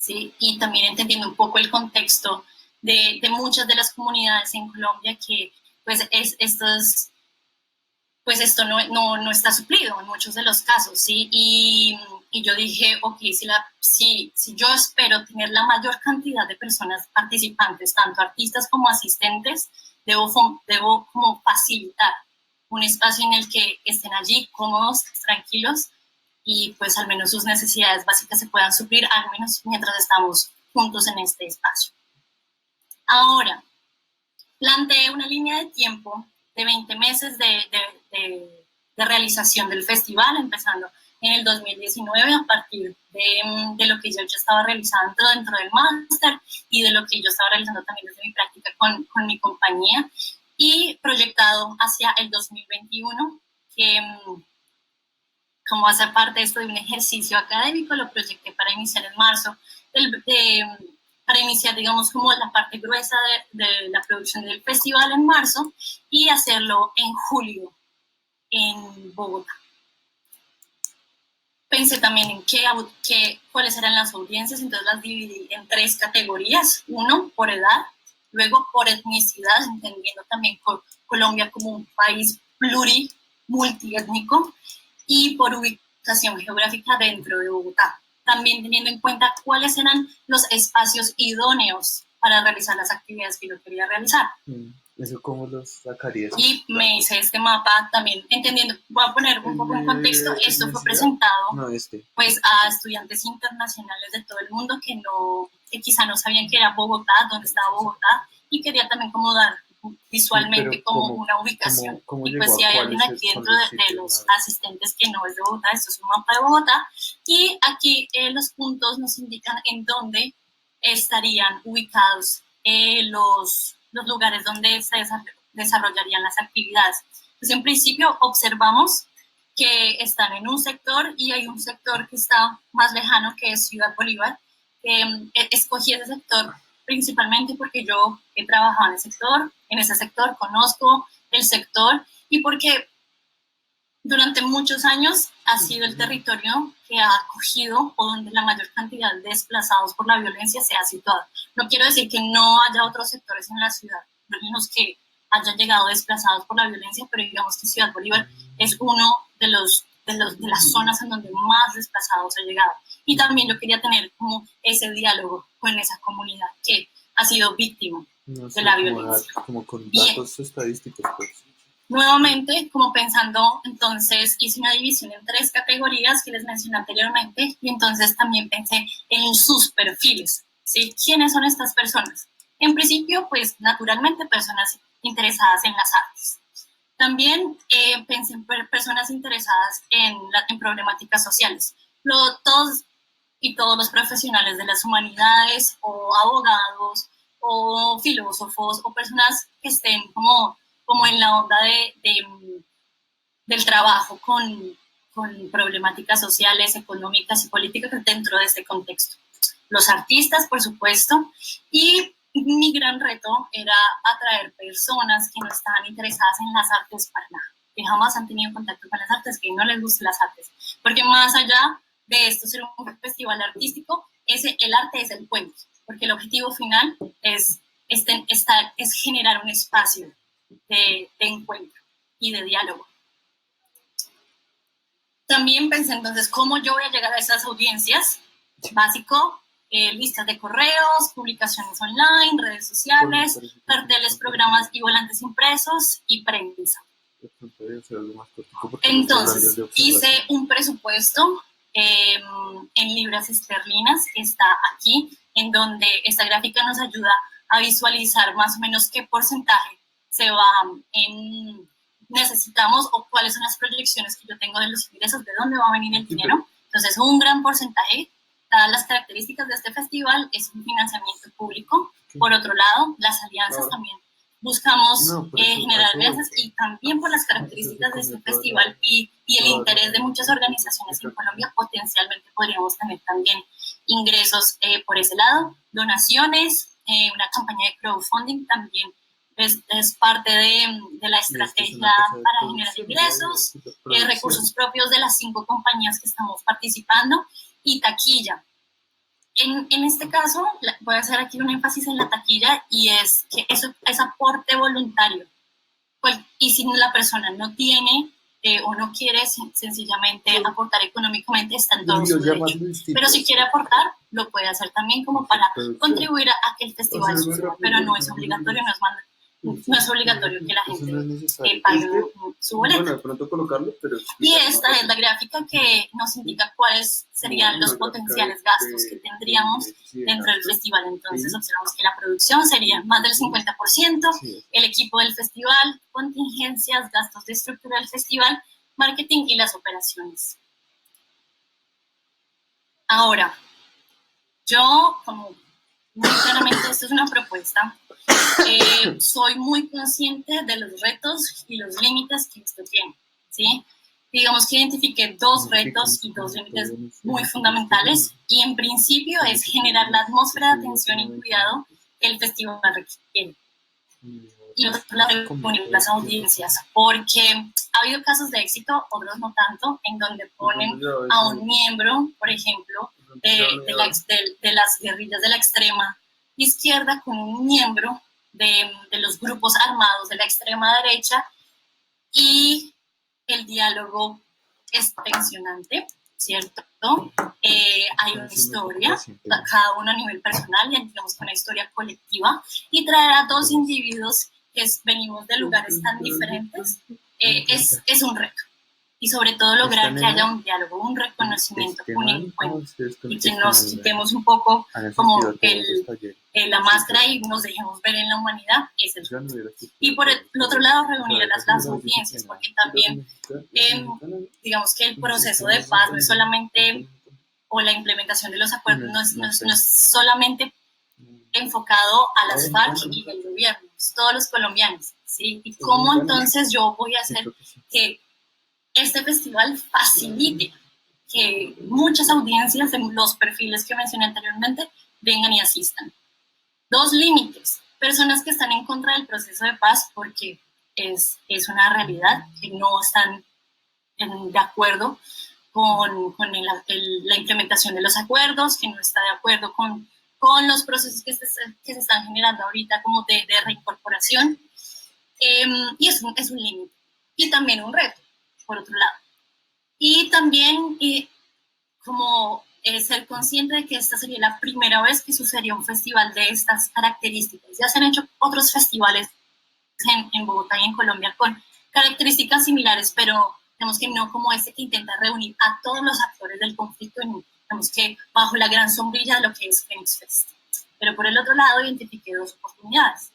[SPEAKER 1] ¿Sí? Y también entendiendo un poco el contexto de muchas de las comunidades en Colombia, que pues esto no está suplido en muchos de los casos, ¿sí? Y yo dije, ok, si yo espero tener la mayor cantidad de personas participantes, tanto artistas como asistentes, debo como facilitar un espacio en el que estén allí cómodos, tranquilos, y pues al menos sus necesidades básicas se puedan suplir, al menos mientras estamos juntos en este espacio. Ahora, planteé una línea de tiempo de 20 meses de realización del festival, empezando en el 2019 a partir de lo que yo ya estaba realizando dentro del máster y de lo que yo estaba realizando también desde mi práctica con mi compañía, y proyectado hacia el 2021, que como hace parte de esto de un ejercicio académico, lo proyecté para iniciar en marzo, para iniciar, digamos, como la parte gruesa de la producción del festival en marzo, y hacerlo en julio en Bogotá. Pensé también en cuáles eran las audiencias, entonces las dividí en 3 categorías. Uno, por edad, luego por etnicidad, entendiendo también Colombia como un país multiétnico, y por ubicación geográfica dentro de Bogotá. También teniendo en cuenta cuáles eran los espacios idóneos para realizar las actividades que yo quería realizar.
[SPEAKER 2] ¿Eso cómo los sacarías?
[SPEAKER 1] Y me hice este mapa también, entendiendo, voy a poner un poco en contexto, esto fue presentado pues a estudiantes internacionales de todo el mundo que quizá no sabían que era Bogotá, dónde estaba Bogotá, y quería también como dar visualmente
[SPEAKER 2] sí,
[SPEAKER 1] como una ubicación. Y pues si hay alguien aquí dentro de los asistentes que no es de Bogotá, esto es un mapa de Bogotá, y aquí los puntos nos indican en dónde estarían ubicados los lugares donde se desarrollarían las actividades. Entonces, en principio observamos que están en un sector, y hay un sector que está más lejano, que es Ciudad Bolívar. Escogí ese sector principalmente porque yo he trabajado en ese sector, conozco el sector, y porque durante muchos años ha sido el territorio que ha acogido, o donde la mayor cantidad de desplazados por la violencia se ha situado. No quiero decir que no haya otros sectores en la ciudad en los que hayan llegado desplazados por la violencia, pero digamos que Ciudad Bolívar es uno de las zonas en donde más desplazados ha llegado. Y también yo quería tener como ese diálogo con esa comunidad que ha sido víctima de la violencia.
[SPEAKER 2] Como con datos estadísticos, pues.
[SPEAKER 1] Nuevamente, como pensando, entonces hice una división en 3 categorías que les mencioné anteriormente, y entonces también pensé en sus perfiles, ¿sí? ¿Quiénes son estas personas? En principio, pues naturalmente personas interesadas en las artes. También pensé en personas interesadas en problemáticas sociales. Todos los profesionales de las humanidades, o abogados, o filósofos, o personas que estén como en la onda del trabajo con problemáticas sociales, económicas y políticas dentro de este contexto. los artistas, por supuesto, y mi gran reto era atraer personas que no estaban interesadas en las artes para nada, que jamás han tenido contacto con las artes, que no les gustan las artes, porque más allá de esto ser un festival artístico, el arte es el puente, porque el objetivo final es generar un espacio de encuentro y de diálogo. También pensé entonces cómo yo voy a llegar a esas audiencias. Básico, listas de correos, publicaciones online, redes sociales, carteles, programas y volantes impresos y prensa. Entonces hice un presupuesto en libras esterlinas, que está aquí, en donde esta gráfica nos ayuda a visualizar más o menos qué porcentaje se va necesitamos o cuáles son las proyecciones que yo tengo de los ingresos, de dónde va a venir el dinero. Entonces, un gran porcentaje, dadas las características de este festival, es un financiamiento público. Por otro lado, las alianzas también buscamos generar alianzas, y también por las características de este festival y el interés de muchas organizaciones en Colombia, potencialmente podríamos tener también ingresos por ese lado. Donaciones, una campaña de crowdfunding también es parte de la estrategia para generar ingresos, recursos propios de las 5 compañías que estamos participando, y taquilla. En este caso, voy a hacer aquí un énfasis en la taquilla, y es que eso es aporte voluntario. Y si la persona no tiene o no quiere sencillamente aportar económicamente, está en todo su derecho. Pero si quiere aportar, lo puede hacer también como para contribuir a que el festival suceda, pero no es obligatorio, no es obligatorio que la gente pague su boleto.
[SPEAKER 2] Bueno, de pronto colocarlo, pero...
[SPEAKER 1] Y esta es la gráfica que nos indica cuáles serían los potenciales gastos que tendríamos dentro del festival. Entonces observamos que la producción sería más del 50%, el equipo del festival, contingencias, gastos de estructura del festival, marketing y las operaciones. Ahora, yo, como muy claramente esto es una propuesta, soy muy consciente de los retos y los límites que esto tiene, ¿sí? Digamos que identifiqué 2 retos y 2 límites muy fundamentales, y en principio es generar la atmósfera de atención y cuidado que el festival requiere. Y otro lado, reunir las audiencias, porque ha habido casos de éxito, otros no tanto, en donde ponen a un miembro, por ejemplo, de las guerrillas de la extrema izquierda con un miembro de los grupos armados de la extrema derecha, y el diálogo es tensionante, ¿cierto? Hay una historia, cada uno a nivel personal, y digamos que una historia colectiva, y traer a 2 individuos que venimos de lugares tan diferentes es un reto. Y sobre todo lograr que haya un diálogo, un reconocimiento, un encuentro, y que nos quitemos un poco como la máscara y nos dejemos ver en la humanidad, es el reto. Y por el otro lado, reunir a las audiencias, porque también digamos que el proceso de paz no es solamente, o la implementación de los acuerdos no es solamente enfocado a las FARC y el gobierno, todos los colombianos, ¿sí? Y cómo entonces yo voy a hacer que este festival facilite que muchas audiencias de los perfiles que mencioné anteriormente vengan y asistan. 2 límites: personas que están en contra del proceso de paz, porque es una realidad, que no están de acuerdo con la implementación de los acuerdos, que no está de acuerdo con los procesos que se están generando ahorita como de reincorporación, y es un límite, y también un reto, por otro lado. Y también como ser consciente de que esta sería la primera vez que sucedería un festival de estas características. Ya se han hecho otros festivales en Bogotá y en Colombia con características similares, pero digamos que no como este, que intenta reunir a todos los actores del conflicto, digamos que bajo la gran sombrilla de lo que es Phoenix Fest. Pero por el otro lado identifiqué 2 oportunidades.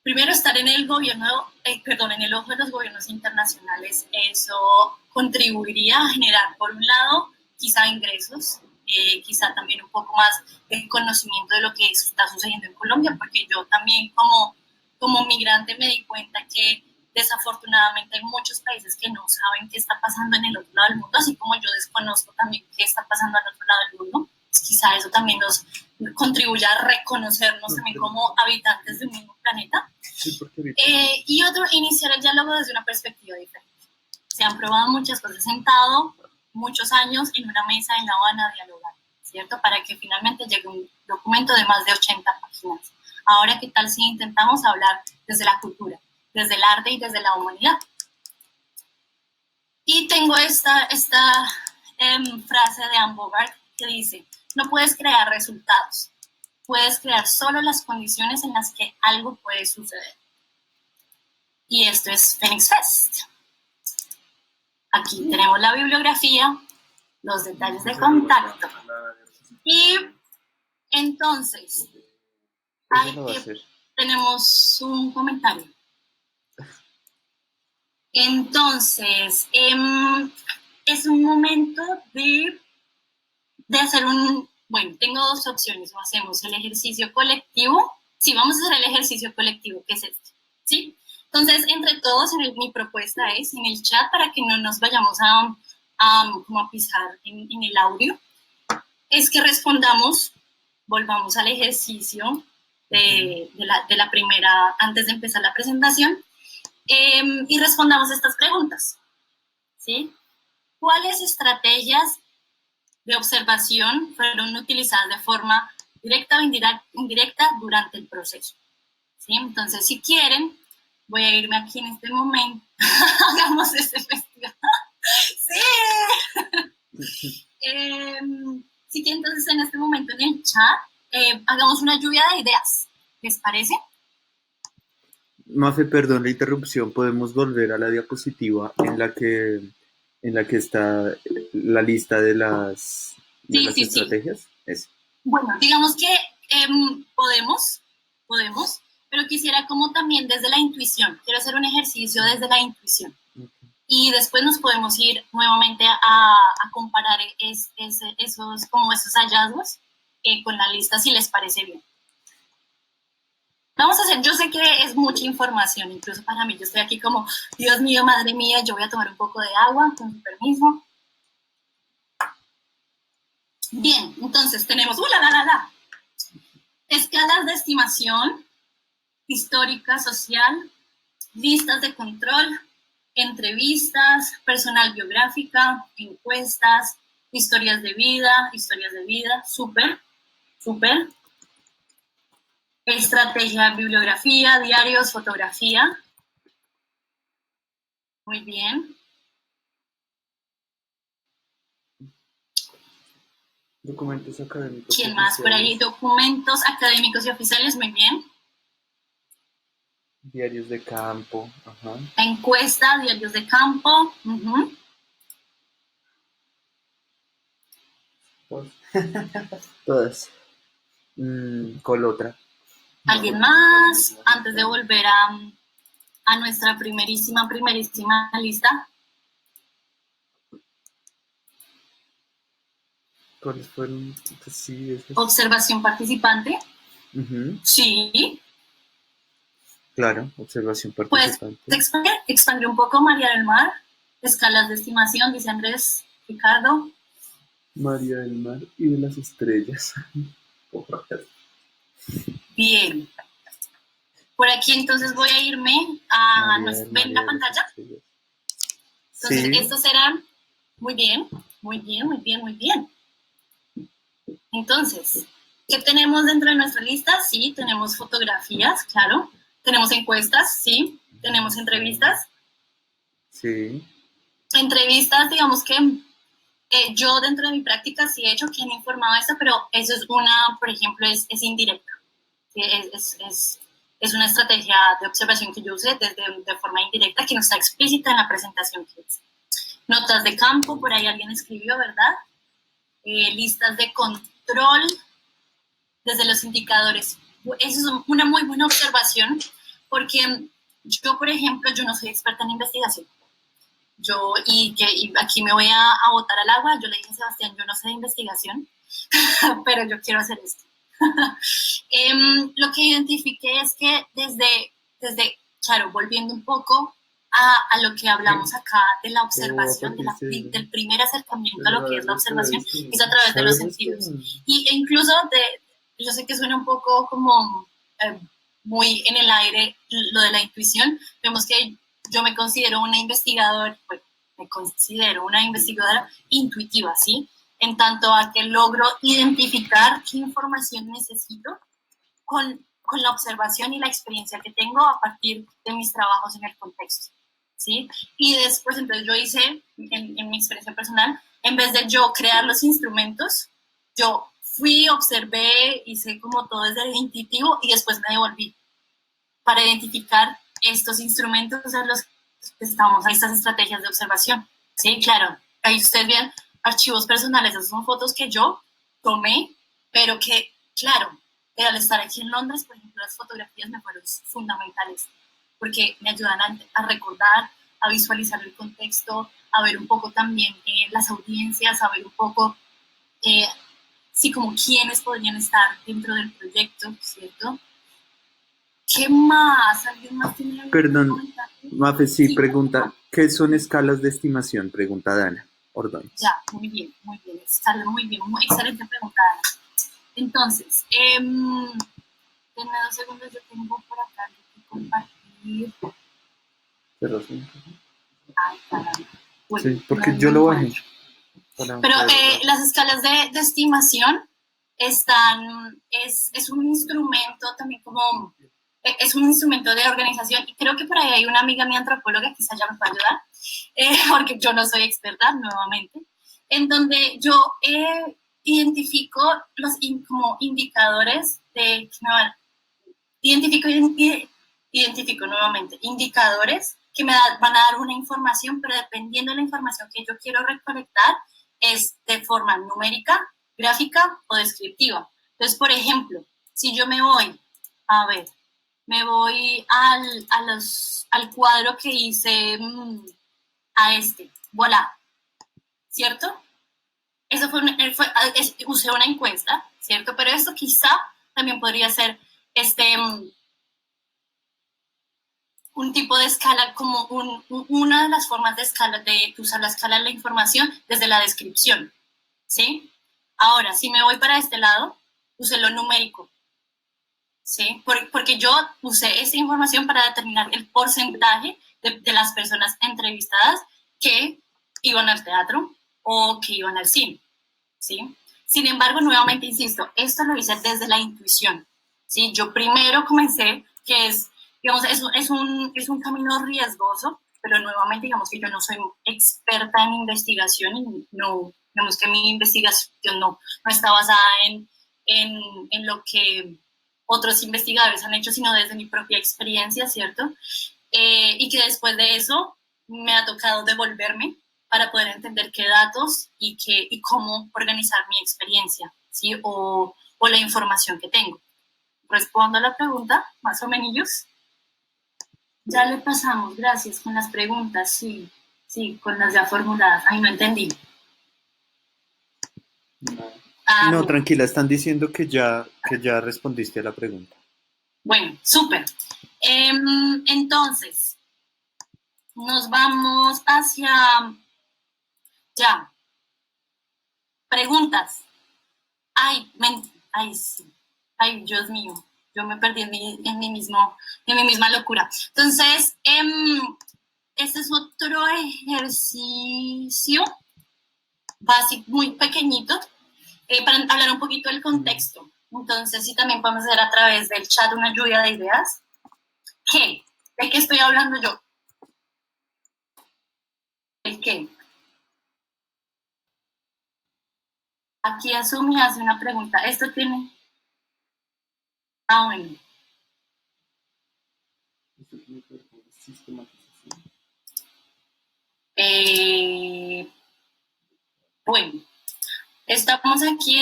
[SPEAKER 1] Primero, estar en el gobierno, en el ojo de los gobiernos internacionales. Eso contribuiría a generar, por un lado, quizá ingresos, quizá también un poco más de conocimiento de lo que está sucediendo en Colombia, porque yo también como migrante me di cuenta que desafortunadamente hay muchos países que no saben qué está pasando en el otro lado del mundo, así como yo desconozco también qué está pasando al otro lado del mundo. Quizá eso también nos contribuya a reconocernos también como habitantes de un mismo planeta.
[SPEAKER 2] Sí,
[SPEAKER 1] y otro, iniciar el diálogo desde una perspectiva diferente. Se han probado muchas cosas, sentado muchos años en una mesa en La Habana a dialogar, ¿cierto? Para que finalmente llegue un documento de más de 80 páginas. Ahora, ¿qué tal si intentamos hablar desde la cultura, desde el arte y desde la humanidad? Y tengo esta frase de Anne Bogart que dice, no puedes crear resultados, puedes crear solo las condiciones en las que algo puede suceder. Y esto es Phoenix Fest. Aquí tenemos la bibliografía, los detalles de contacto. Y entonces, tenemos un comentario. Entonces, es un momento de hacer bueno, tengo dos opciones, o hacemos el ejercicio colectivo. Sí, vamos a hacer el ejercicio colectivo, que es este, ¿sí? Entonces, entre todos, mi propuesta es en el chat, para que no nos vayamos como a pisar en el audio, es que respondamos, volvamos al ejercicio de la primera, antes de empezar la presentación, y respondamos estas preguntas, ¿sí? ¿Cuáles estrategias de observación fueron utilizadas de forma directa o indirecta durante el proceso? ¿Sí? Entonces, si quieren, voy a irme aquí en este momento. Hagamos este festival. ¡Sí! Si quieren, entonces, en este momento en el chat, hagamos una lluvia de ideas. ¿Les parece?
[SPEAKER 2] Mafe, perdón la interrupción, podemos volver a la diapositiva en la que está la lista de las estrategias.
[SPEAKER 1] Sí. Bueno, digamos que podemos, pero quisiera como también desde la intuición. Quiero hacer un ejercicio desde la intuición. Okay. Y después nos podemos ir nuevamente a comparar esos hallazgos con la lista, si les parece bien. Vamos a hacer, yo sé que es mucha información, incluso para mí. Yo estoy aquí como, Dios mío, madre mía, yo voy a tomar un poco de agua, con su permiso. Bien, entonces tenemos, escalas de estimación, histórica, social, listas de control, entrevistas, personal biográfica, encuestas, historias de vida, súper. Estrategia, bibliografía, diarios, fotografía. Muy bien.
[SPEAKER 2] Documentos académicos.
[SPEAKER 1] ¿Quién más por ahí? Documentos académicos y oficiales, muy bien.
[SPEAKER 2] Diarios de campo. Ajá.
[SPEAKER 1] Encuesta, diarios de campo.
[SPEAKER 2] Todas. ¿Cuál otra?
[SPEAKER 1] ¿Alguien más? Antes de volver a nuestra primerísima lista.
[SPEAKER 2] ¿Cuáles fueron? Pues sí,
[SPEAKER 1] observación participante. Sí.
[SPEAKER 2] Claro, observación participante.
[SPEAKER 1] Pues expandir un poco María del Mar, escalas de estimación, dice Andrés Ricardo.
[SPEAKER 2] María del Mar y de las estrellas.
[SPEAKER 1] Bien. Por aquí entonces voy a irme a... ¿Ven la pantalla? Entonces, sí. Estos serán... Muy bien. Entonces, ¿qué tenemos dentro de nuestra lista? Sí, tenemos fotografías, claro. Tenemos encuestas, sí. Tenemos entrevistas.
[SPEAKER 2] Sí.
[SPEAKER 1] Entrevistas, digamos que yo dentro de mi práctica sí he hecho que han informado esto, pero eso es por ejemplo, es indirecta. Es una estrategia de observación que yo usé de forma indirecta, que no está explícita en la presentación que hice. Notas de campo, por ahí alguien escribió, ¿verdad? Listas de control desde los indicadores. Eso es una muy buena observación, porque yo, por ejemplo, yo no soy experta en investigación. Y aquí me voy a botar al agua. Yo le dije a Sebastián, yo no sé de investigación, pero yo quiero hacer esto. Lo que identifiqué es que desde, claro, volviendo un poco a lo que hablamos acá de la observación, del primer acercamiento a lo que es la observación, es a través de los sentidos. E incluso, yo sé que suena un poco como muy en el aire lo de la intuición, vemos que yo me considero una investigadora, pues, me considero una investigadora intuitiva, ¿sí? En tanto a que logro identificar qué información necesito con la observación y la experiencia que tengo a partir de mis trabajos en el contexto, ¿sí? Y después, entonces, yo hice, en mi experiencia personal, en vez de yo crear los instrumentos, yo fui, observé, hice como todo desde el intuitivo y después me devolví para identificar estos instrumentos en los que estamos, estas estrategias de observación, ¿sí? Claro, ahí ustedes ven archivos personales, esas son fotos que yo tomé, pero que, claro, al estar aquí en Londres, por ejemplo, las fotografías me fueron fundamentales, porque me ayudan a recordar, a visualizar el contexto, a ver un poco también las audiencias, a ver un poco, sí, como quiénes podrían estar dentro del proyecto, ¿cierto? ¿Qué más? ¿Alguien más tiene algo?
[SPEAKER 2] Perdón, Mafe, sí, pregunta, ¿qué son escalas de estimación? Pregunta Dana Ordóñez.
[SPEAKER 1] Ya, muy bien, escala, muy bien, muy excelente pregunta, Dana. Entonces, en 2 segundos yo tengo por acá que compartir. Ay, caramba. Bueno,
[SPEAKER 2] sí, porque yo lo bajé.
[SPEAKER 1] Pero las escalas de estimación están, es un instrumento también como, es un instrumento de organización y creo que por ahí hay una amiga mía antropóloga, quizá ya me pueda ayudar, porque yo no soy experta nuevamente, en donde yo identifico los como indicadores de, identifico nuevamente indicadores que van a dar una información, pero dependiendo de la información que yo quiero recolectar, es de forma numérica, gráfica o descriptiva. Entonces, por ejemplo, si yo me voy, a ver, me voy al cuadro que hice a este, voilà, ¿cierto? Eso usé una encuesta, ¿cierto? Pero esto quizá también podría ser un tipo de escala, como una de las formas de escala, de usar la escala de la información desde la descripción, ¿sí? Ahora, si me voy para este lado, usé lo numérico, ¿sí? Porque yo usé esta información para determinar el porcentaje de las personas entrevistadas que iban al teatro o que iban al cine, ¿sí? Sin embargo, nuevamente insisto, esto lo hice desde la intuición, ¿sí? Yo primero comencé, que es, digamos, es un camino riesgoso, pero nuevamente, digamos que yo no soy experta en investigación y no, digamos que mi investigación no está basada en lo que otros investigadores han hecho, sino desde mi propia experiencia, ¿cierto? Y que después de eso me ha tocado devolverme para poder entender qué datos y cómo organizar mi experiencia, ¿sí? O la información que tengo. Respondo a la pregunta, más o menos. Ya le pasamos, gracias, con las preguntas, sí, con las ya formuladas. Ay, no entendí.
[SPEAKER 2] No, tranquila, están diciendo que ya respondiste a la pregunta.
[SPEAKER 1] Bueno, súper. Entonces, nos vamos hacia... Ya. Preguntas. Ay, sí. Ay, Dios mío. Yo me perdí en mi misma locura. Entonces, este es otro ejercicio básico, muy pequeñito, para hablar un poquito del contexto. Entonces, sí, también podemos hacer a través del chat una lluvia de ideas. ¿Qué? ¿De qué estoy hablando yo? ¿El qué? Aquí Asumi hace una pregunta. ¿Esto tiene? Ah, bueno. Bueno, estamos aquí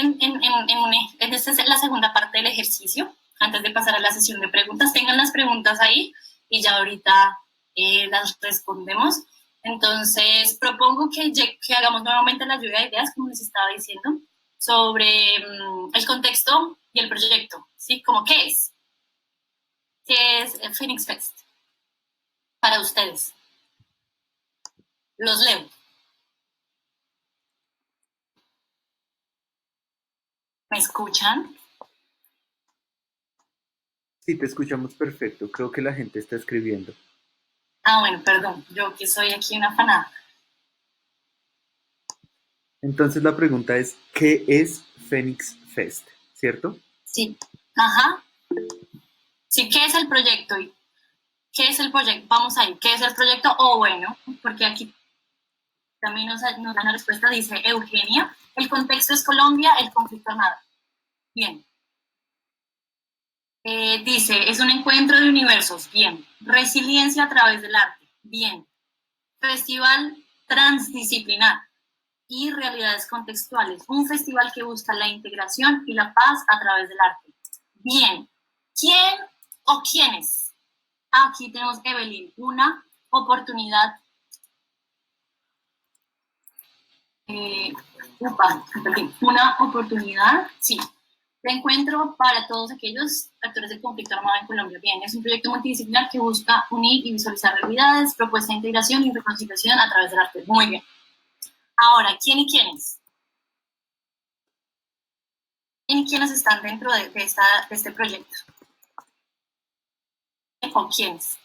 [SPEAKER 1] esta es la segunda parte del ejercicio. Antes de pasar a la sesión de preguntas, tengan las preguntas ahí y ya ahorita las respondemos. Entonces, propongo que hagamos nuevamente la lluvia de ideas, como les estaba diciendo, sobre el contexto y el proyecto, ¿sí? Como qué es. ¿Qué es Phoenix Fest para ustedes? Los leo. ¿Me escuchan?
[SPEAKER 2] Sí, te escuchamos perfecto. Creo que la gente está escribiendo.
[SPEAKER 1] Ah, bueno, perdón. Yo que soy aquí una fanada.
[SPEAKER 2] Entonces la pregunta es, ¿qué es Phoenix Fest? ¿Cierto?
[SPEAKER 1] Sí. Ajá. Sí, ¿qué es el proyecto? ¿Qué es el proyecto? Vamos ahí. ¿Qué es el proyecto? O bueno, porque aquí también nos dan la respuesta, dice Eugenia. El contexto es Colombia, el conflicto armado. Bien. Dice, es un encuentro de universos. Bien. Resiliencia a través del arte. Bien. Festival transdisciplinar y realidades contextuales. Un festival que busca la integración y la paz a través del arte. Bien. ¿Quién o quiénes? Aquí tenemos Evelyn. Una oportunidad. Una oportunidad, sí, de encuentro para todos aquellos actores del conflicto armado en Colombia. Bien, es un proyecto multidisciplinar que busca unir y visualizar realidades, propuesta de integración y reconciliación a través del arte. Muy bien. Ahora, ¿quién y quiénes? ¿Quién y quiénes están dentro de este proyecto? ¿O quiénes?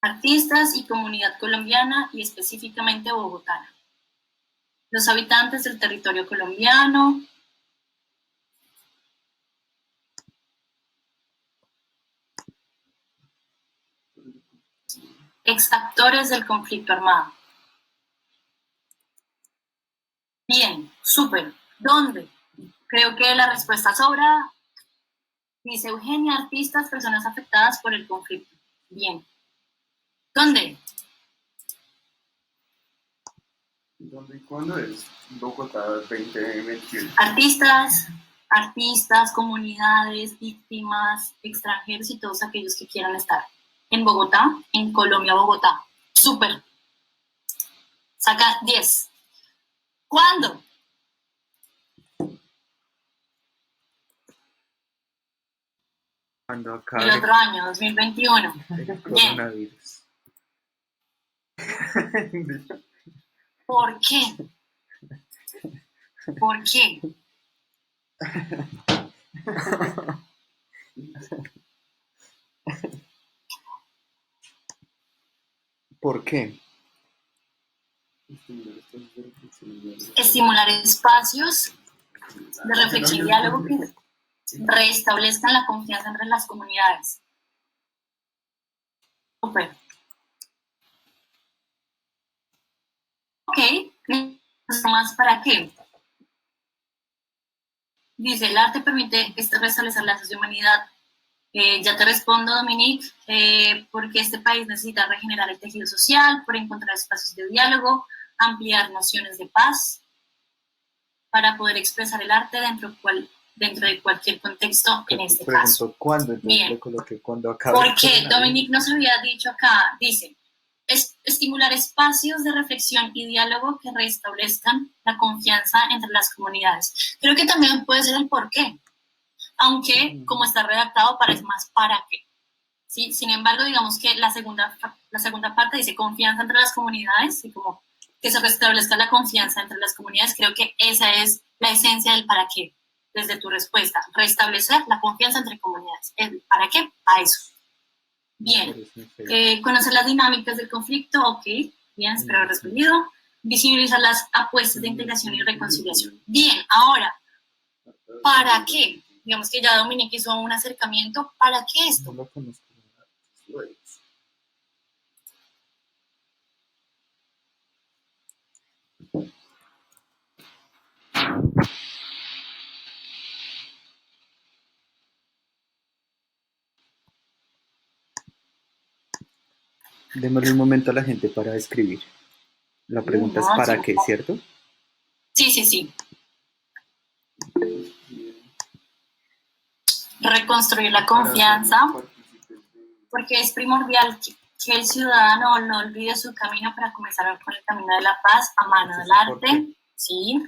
[SPEAKER 1] Artistas y comunidad colombiana y específicamente bogotana. Los habitantes del territorio colombiano, exactores del conflicto armado. Bien, súper. ¿Dónde? Creo que la respuesta sobra. Dice Eugenia, artistas, personas afectadas por el conflicto. Bien. ¿Dónde?
[SPEAKER 2] ¿Dónde y cuándo es? Bogotá 2021.
[SPEAKER 1] Artistas, comunidades, víctimas, extranjeros y todos aquellos que quieran estar en Bogotá, en Colombia, Bogotá. Súper. Saca 10. ¿Cuándo?
[SPEAKER 2] Cuando
[SPEAKER 1] El
[SPEAKER 2] acabe
[SPEAKER 1] otro año, 2021.
[SPEAKER 2] el
[SPEAKER 1] Bien.
[SPEAKER 2] coronavirus.
[SPEAKER 1] ¿Por qué? ¿Por qué?
[SPEAKER 2] ¿Por qué?
[SPEAKER 1] Estimular espacios de reflexión y diálogo que restablezcan la confianza entre las comunidades. Súper. Ok, ¿más para qué? Dice, el arte permite restablecer lazos de humanidad. Ya te respondo, Dominique, porque este país necesita regenerar el tejido social, por encontrar espacios de diálogo, ampliar nociones de paz, para poder expresar el arte dentro de cualquier contexto, en este caso.
[SPEAKER 2] ¿Cuándo? Entonces
[SPEAKER 1] Bien.
[SPEAKER 2] le coloqué cuando acabe.
[SPEAKER 1] Porque Dominique nos había dicho acá, dice, estimular espacios de reflexión y diálogo que restablezcan la confianza entre las comunidades. Creo que también puede ser el por qué, aunque como está redactado parece más para qué. ¿Sí? Sin embargo, digamos que la segunda parte dice confianza entre las comunidades y como que se restablezca la confianza entre las comunidades. Creo que esa es la esencia del para qué, desde tu respuesta. Restablecer la confianza entre comunidades. ¿El para qué? A eso. Bien. Conocer las dinámicas del conflicto, ok. Bien, espero haber respondido. Visibilizar las apuestas de integración y reconciliación. Bien, ahora, ¿para qué? Digamos que ya Dominique hizo un acercamiento. ¿Para qué esto?
[SPEAKER 2] No lo conozco. Démosle un momento a la gente para escribir. La pregunta es ¿para qué, cierto?
[SPEAKER 1] Sí, sí, sí. Reconstruir la confianza, porque es primordial que el ciudadano no olvide su camino para comenzar con el camino de la paz a mano del arte. Sí.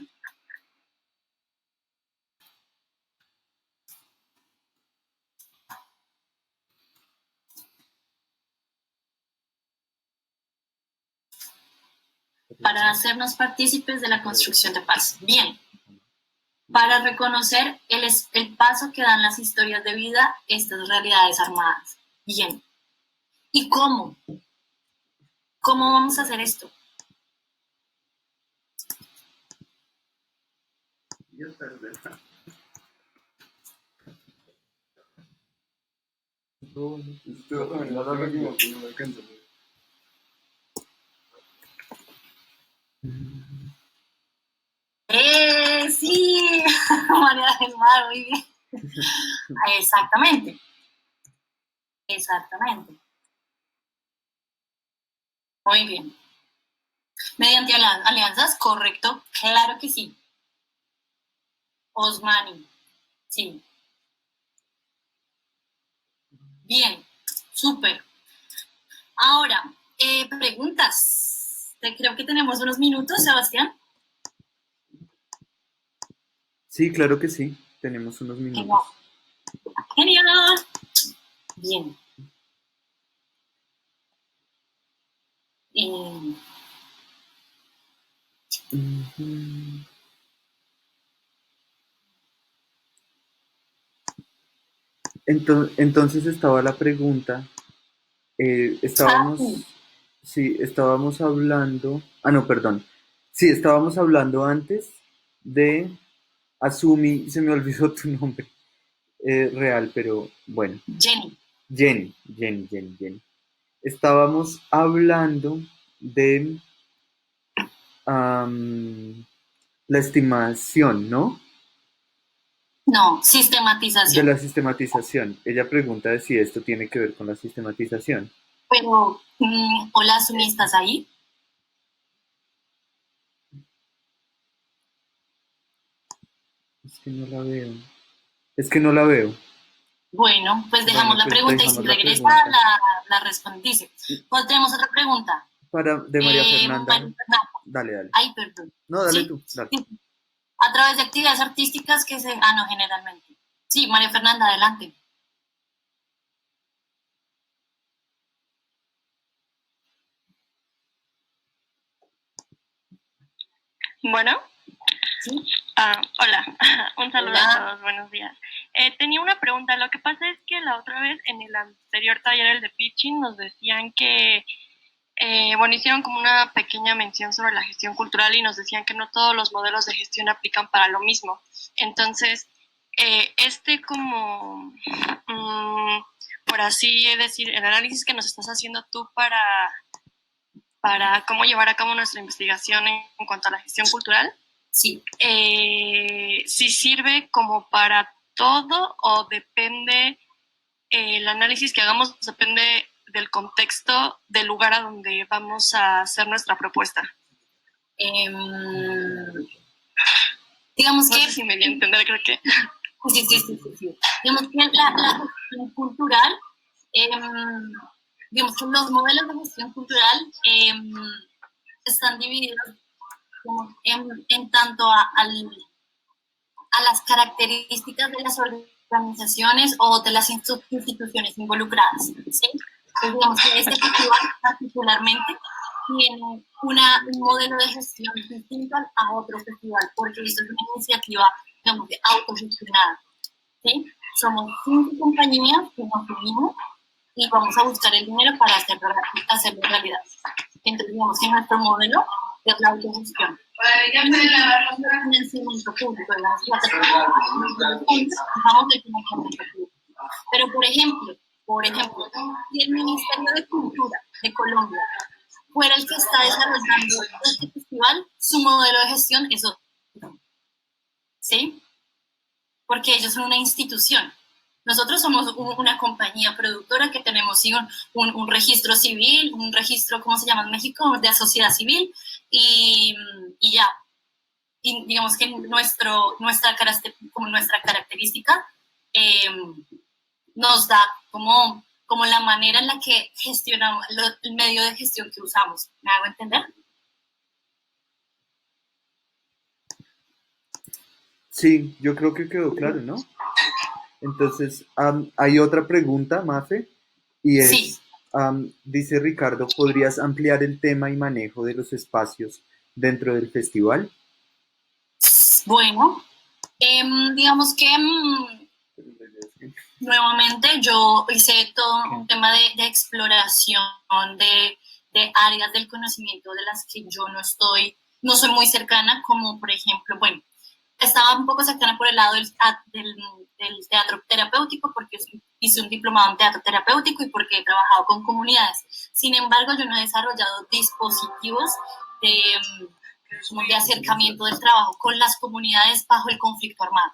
[SPEAKER 1] para hacernos partícipes de la construcción de paz. Bien. Para reconocer el paso que dan las historias de vida estas realidades armadas. Bien. ¿Y cómo? ¿Cómo vamos a hacer esto? Sí, María del Mar, muy bien. Exactamente. Exactamente. Muy bien. Mediante alianzas, correcto, claro que sí. Osmani, sí. Bien, súper. Ahora, preguntas. Creo que tenemos unos minutos, Sebastián.
[SPEAKER 2] Sí, claro que sí, tenemos unos minutos.
[SPEAKER 1] Genial. Bien.
[SPEAKER 2] Entonces estaba la pregunta, estábamos hablando, no, perdón, sí, estábamos hablando antes de Asumi, se me olvidó tu nombre real, pero bueno. Jenny. Estábamos hablando de la estimación, ¿no?
[SPEAKER 1] No, sistematización.
[SPEAKER 2] De la sistematización. Ella pregunta de si esto tiene que ver con la sistematización.
[SPEAKER 1] Pero, hola, Asumi, ¿estás ahí?
[SPEAKER 2] Es que no la veo.
[SPEAKER 1] Bueno, pues dejamos la pregunta y si regresa la respondice. Pues tenemos otra pregunta.
[SPEAKER 2] De María Fernanda. Dale.
[SPEAKER 1] Ay, perdón.
[SPEAKER 2] No, dale tú. Dale.
[SPEAKER 1] A través de actividades artísticas que se... no, generalmente. Sí, María Fernanda, adelante.
[SPEAKER 3] Bueno.
[SPEAKER 1] ¿Sí?
[SPEAKER 3] Hola, un saludo a todos, buenos días. Tenía una pregunta, lo que pasa es que la otra vez en el anterior taller, el de pitching, nos decían que, hicieron como una pequeña mención sobre la gestión cultural y nos decían que no todos los modelos de gestión aplican para lo mismo. Entonces, por así decir, el análisis que nos estás haciendo tú para cómo llevar a cabo nuestra investigación en cuanto a la gestión cultural,
[SPEAKER 1] sí.
[SPEAKER 3] ¿Sí sirve como para todo o depende, el análisis que hagamos depende del contexto del lugar a donde vamos a hacer nuestra propuesta?
[SPEAKER 1] Digamos
[SPEAKER 3] no
[SPEAKER 1] que...
[SPEAKER 3] sé si me di a entender, creo que...
[SPEAKER 1] Sí. Digamos que la gestión cultural, digamos que los modelos de gestión cultural están divididos en tanto a las características de las organizaciones o de las instituciones involucradas, ¿sí? Entonces, digamos que este festival particularmente tiene un modelo de gestión distinto a otro festival, porque esto es una iniciativa, digamos, autogestionada, ¿sí? Somos 5 compañías que nos unimos y vamos a buscar el dinero para hacerlo realidad. Entonces, digamos que nuestro modelo es la autogestión. Financiamiento público, pero por ejemplo, si el Ministerio de Cultura de Colombia fuera el que está desarrollando este festival, su modelo de gestión es otro. ¿Sí? Porque ellos son una institución. Nosotros somos una compañía productora que tenemos un registro civil, un registro, ¿cómo se llama en México?, de sociedad civil, y ya. Y digamos que nuestra característica nos da como la manera en la que gestionamos el medio de gestión que usamos. ¿Me hago entender?
[SPEAKER 2] Sí, yo creo que quedó claro, ¿no? Entonces, hay otra pregunta, Mafe, y es,
[SPEAKER 1] sí.
[SPEAKER 2] Dice Ricardo, ¿podrías ampliar el tema y manejo de los espacios dentro del festival?
[SPEAKER 1] Bueno, digamos que nuevamente yo hice todo un tema de exploración de áreas del conocimiento de las que yo no soy muy cercana, como por ejemplo, bueno, estaba un poco cercana por el lado del teatro terapéutico, porque hice un diplomado en teatro terapéutico y porque he trabajado con comunidades. Sin embargo, yo no he desarrollado dispositivos de, como de acercamiento del trabajo con las comunidades bajo el conflicto armado,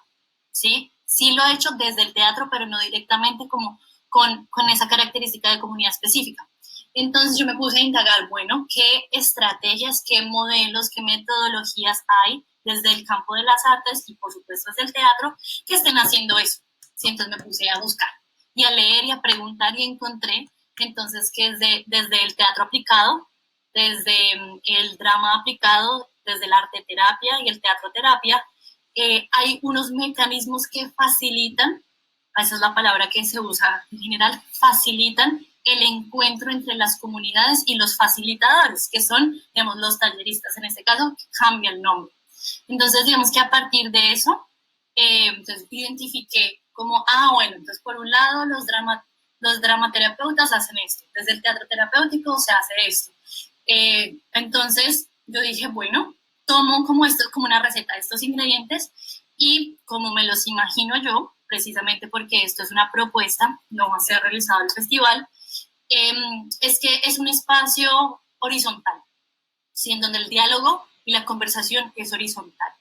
[SPEAKER 1] ¿sí? Sí lo he hecho desde el teatro, pero no directamente como con esa característica de comunidad específica. Entonces yo me puse a indagar, bueno, qué estrategias, qué modelos, qué metodologías hay desde el campo de las artes y por supuesto desde el teatro que estén haciendo eso. Sí, entonces me puse a buscar y a leer y a preguntar y encontré entonces que desde el teatro aplicado, desde el drama aplicado, desde el arte terapia y el teatro terapia, hay unos mecanismos que facilitan, esa es la palabra que se usa en general, facilitan el encuentro entre las comunidades y los facilitadores, que son, digamos, los talleristas. En este caso, cambia el nombre. Entonces, digamos que a partir de eso, entonces identifiqué como, bueno, entonces por un lado los dramaterapeutas hacen esto, desde el teatro terapéutico se hace esto. Entonces, yo dije, bueno, tomo como esto, como una receta de estos ingredientes y como me los imagino yo, precisamente porque esto es una propuesta, no va a ser realizado el festival, es que es un espacio horizontal, ¿sí? En donde el diálogo y la conversación es horizontal,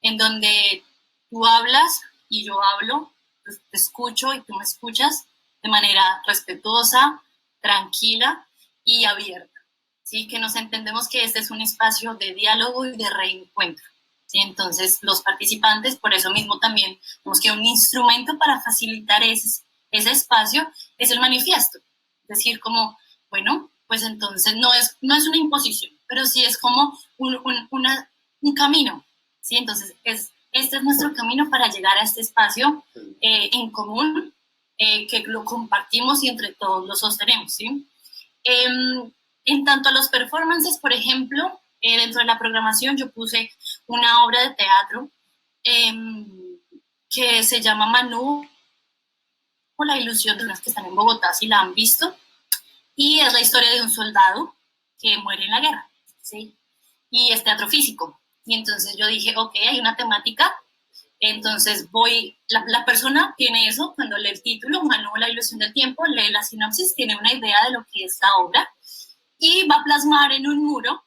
[SPEAKER 1] en donde tú hablas y yo hablo, pues te escucho y tú me escuchas de manera respetuosa, tranquila y abierta, ¿sí? Que nos entendemos que este es un espacio de diálogo y de reencuentro, ¿sí? Entonces los participantes, por eso mismo también, tenemos que un instrumento para facilitar ese espacio es el manifiesto, es decir, como, bueno, pues entonces no es una imposición, pero sí es como un camino, ¿sí? Entonces, este es nuestro camino para llegar a este espacio en común, que lo compartimos y entre todos lo sostenemos, ¿sí? En tanto a los performances, por ejemplo, dentro de la programación yo puse una obra de teatro que se llama Manú, o la ilusión de los que están en Bogotá, si la han visto, y es la historia de un soldado que muere en la guerra, ¿sí? Y es teatro físico. Y entonces yo dije, ok, hay una temática, entonces la persona tiene eso, cuando lee el título, Manu, la ilusión del tiempo, lee la sinopsis, tiene una idea de lo que es la obra, y va a plasmar en un muro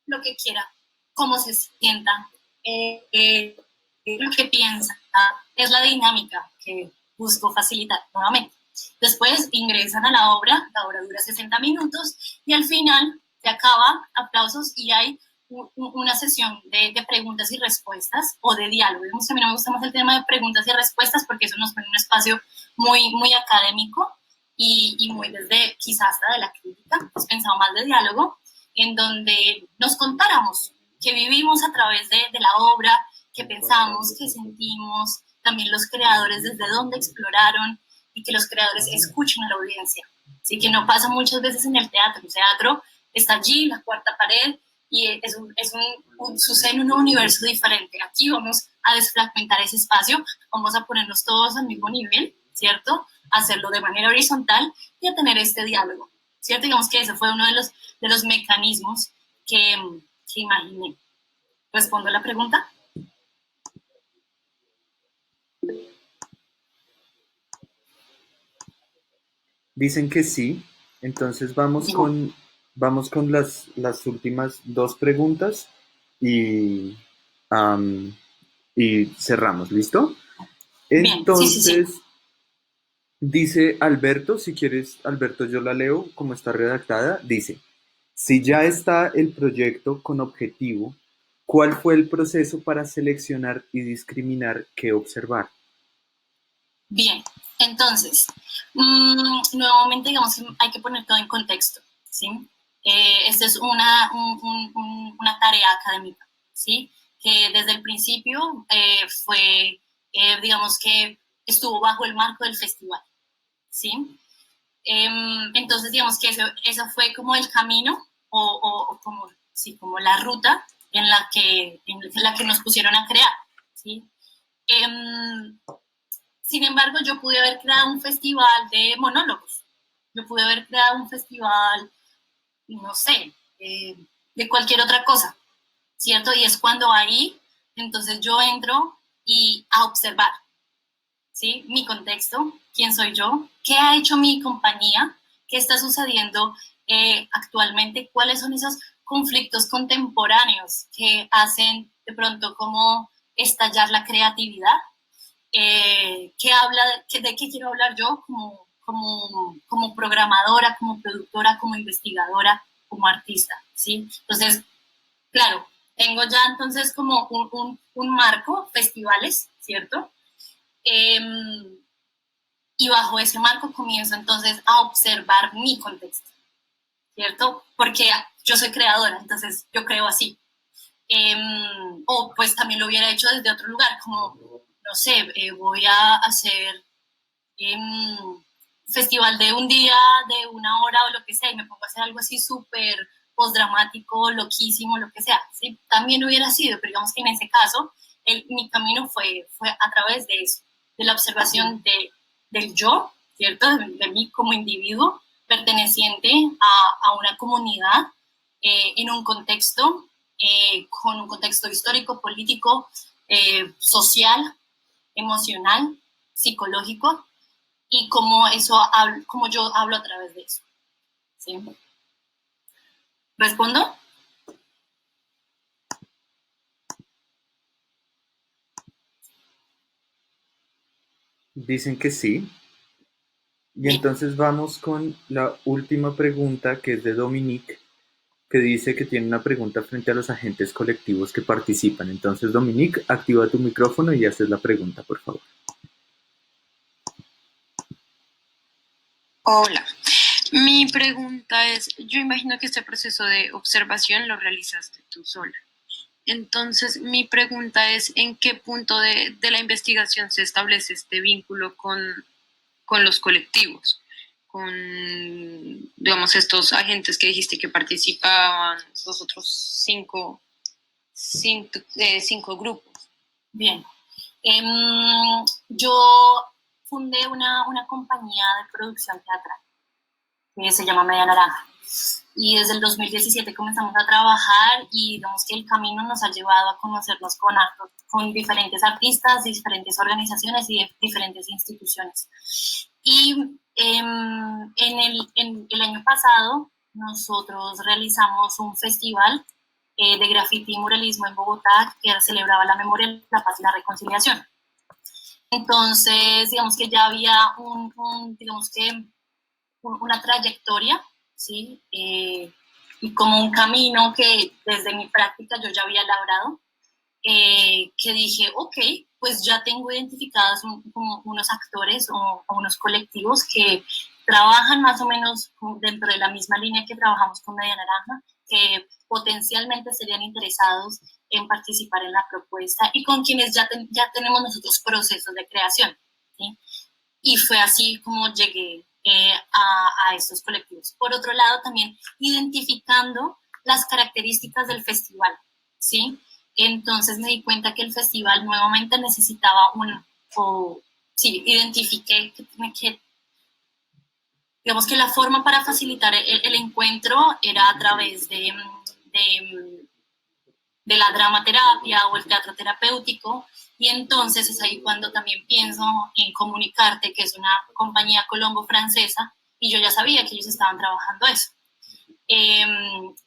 [SPEAKER 1] lo que quiera, cómo se sienta, lo que piensa. Es la dinámica que busco facilitar nuevamente. Después ingresan a la obra dura 60 minutos y al final se acaba, aplausos y hay una sesión de preguntas y respuestas o de diálogo. A mí no me gusta más el tema de preguntas y respuestas porque eso nos pone en un espacio muy, muy académico y muy desde quizás hasta de la crítica. Pues pensaba más de diálogo en donde nos contáramos qué vivimos a través de la obra, qué pensamos, qué sentimos, también los creadores desde dónde exploraron y que los creadores escuchen a la audiencia. Así que no pasa muchas veces en el teatro. El teatro está allí, la cuarta pared, y sucede en un universo diferente. Aquí vamos a desfragmentar ese espacio, vamos a ponernos todos al mismo nivel, ¿cierto? Hacerlo de manera horizontal y a tener este diálogo, ¿cierto? Digamos que ese fue uno de los mecanismos que imaginé. ¿Respondo a la pregunta?
[SPEAKER 2] Dicen que sí. Entonces vamos con las últimas dos preguntas y, am, y cerramos. ¿Listo?
[SPEAKER 1] Bien, sí, sí, sí.
[SPEAKER 2] Entonces, dice Alberto, si quieres, Alberto, yo la leo como está redactada. Dice, si ya está el proyecto con objetivo, ¿cuál fue el proceso para seleccionar y discriminar qué observar?
[SPEAKER 1] Bien, entonces, nuevamente, digamos, hay que poner todo en contexto, ¿sí? Esta es una tarea académica, ¿sí? Que desde el principio digamos que estuvo bajo el marco del festival, ¿sí? Entonces, digamos que eso fue como el camino o como, sí, como la ruta en la que nos pusieron a crear, ¿sí? Sin embargo, yo pude haber creado un festival de monólogos, yo pude haber creado un festival, no sé, de cualquier otra cosa, ¿cierto? Y es cuando ahí, entonces yo entro a observar, ¿sí? Mi contexto, quién soy yo, qué ha hecho mi compañía, qué está sucediendo actualmente, cuáles son esos conflictos contemporáneos que hacen de pronto como estallar la creatividad, de qué quiero hablar yo como programadora, como productora, como investigadora, como artista, ¿sí? Entonces, claro, tengo ya entonces como un marco, festivales, ¿cierto? Y bajo ese marco comienzo entonces a observar mi contexto, ¿cierto? Porque yo soy creadora, entonces yo creo así. O pues también lo hubiera hecho desde otro lugar, como, no sé, voy a hacer festival de un día, de una hora o lo que sea, y me pongo a hacer algo así súper postdramático, loquísimo, lo que sea, ¿sí? También hubiera sido, pero digamos que en ese caso, mi camino fue a través de eso, de la observación del yo, ¿cierto? De mí como individuo, perteneciente a una comunidad, en un contexto, con un contexto histórico, político, social, emocional, psicológico, y cómo yo hablo a través de eso. ¿Sí? ¿Respondo?
[SPEAKER 2] Dicen que sí. Y entonces vamos con la última pregunta, que es de Dominique, que dice que tiene una pregunta frente a los agentes colectivos que participan. Entonces, Dominique, activa tu micrófono y haces la pregunta, por favor.
[SPEAKER 4] Hola, mi pregunta es, yo imagino que este proceso de observación lo realizaste tú sola. Entonces, mi pregunta es, ¿en qué punto de la investigación se establece este vínculo con los colectivos? Con, digamos, estos agentes que dijiste que participaban, los otros cinco grupos.
[SPEAKER 1] Bien. Yo fundé una compañía de producción teatral que se llama Media Naranja. Y desde el 2017 comenzamos a trabajar y digamos que el camino nos ha llevado a conocernos con diferentes artistas, diferentes organizaciones y diferentes instituciones. Y en el año pasado nosotros realizamos un festival de grafiti y muralismo en Bogotá que celebraba la memoria, la paz y la reconciliación. Entonces, digamos que ya había digamos que una trayectoria, ¿sí? Y como un camino que desde mi práctica yo ya había labrado, que dije, ok, pues ya tengo identificados como unos actores o unos colectivos que trabajan más o menos dentro de la misma línea que trabajamos con Media Naranja, que potencialmente serían interesados en participar en la propuesta y con quienes ya tenemos nosotros procesos de creación, ¿sí? Y fue así como llegué a estos colectivos. Por otro lado, también identificando las características del festival, ¿sí? Entonces me di cuenta que el festival nuevamente necesitaba identifiqué que digamos que la forma para facilitar el encuentro era a través de la dramaterapia o el teatro terapéutico, y entonces es ahí cuando también pienso en Comunicarte, que es una compañía colombo-francesa, y yo ya sabía que ellos estaban trabajando eso.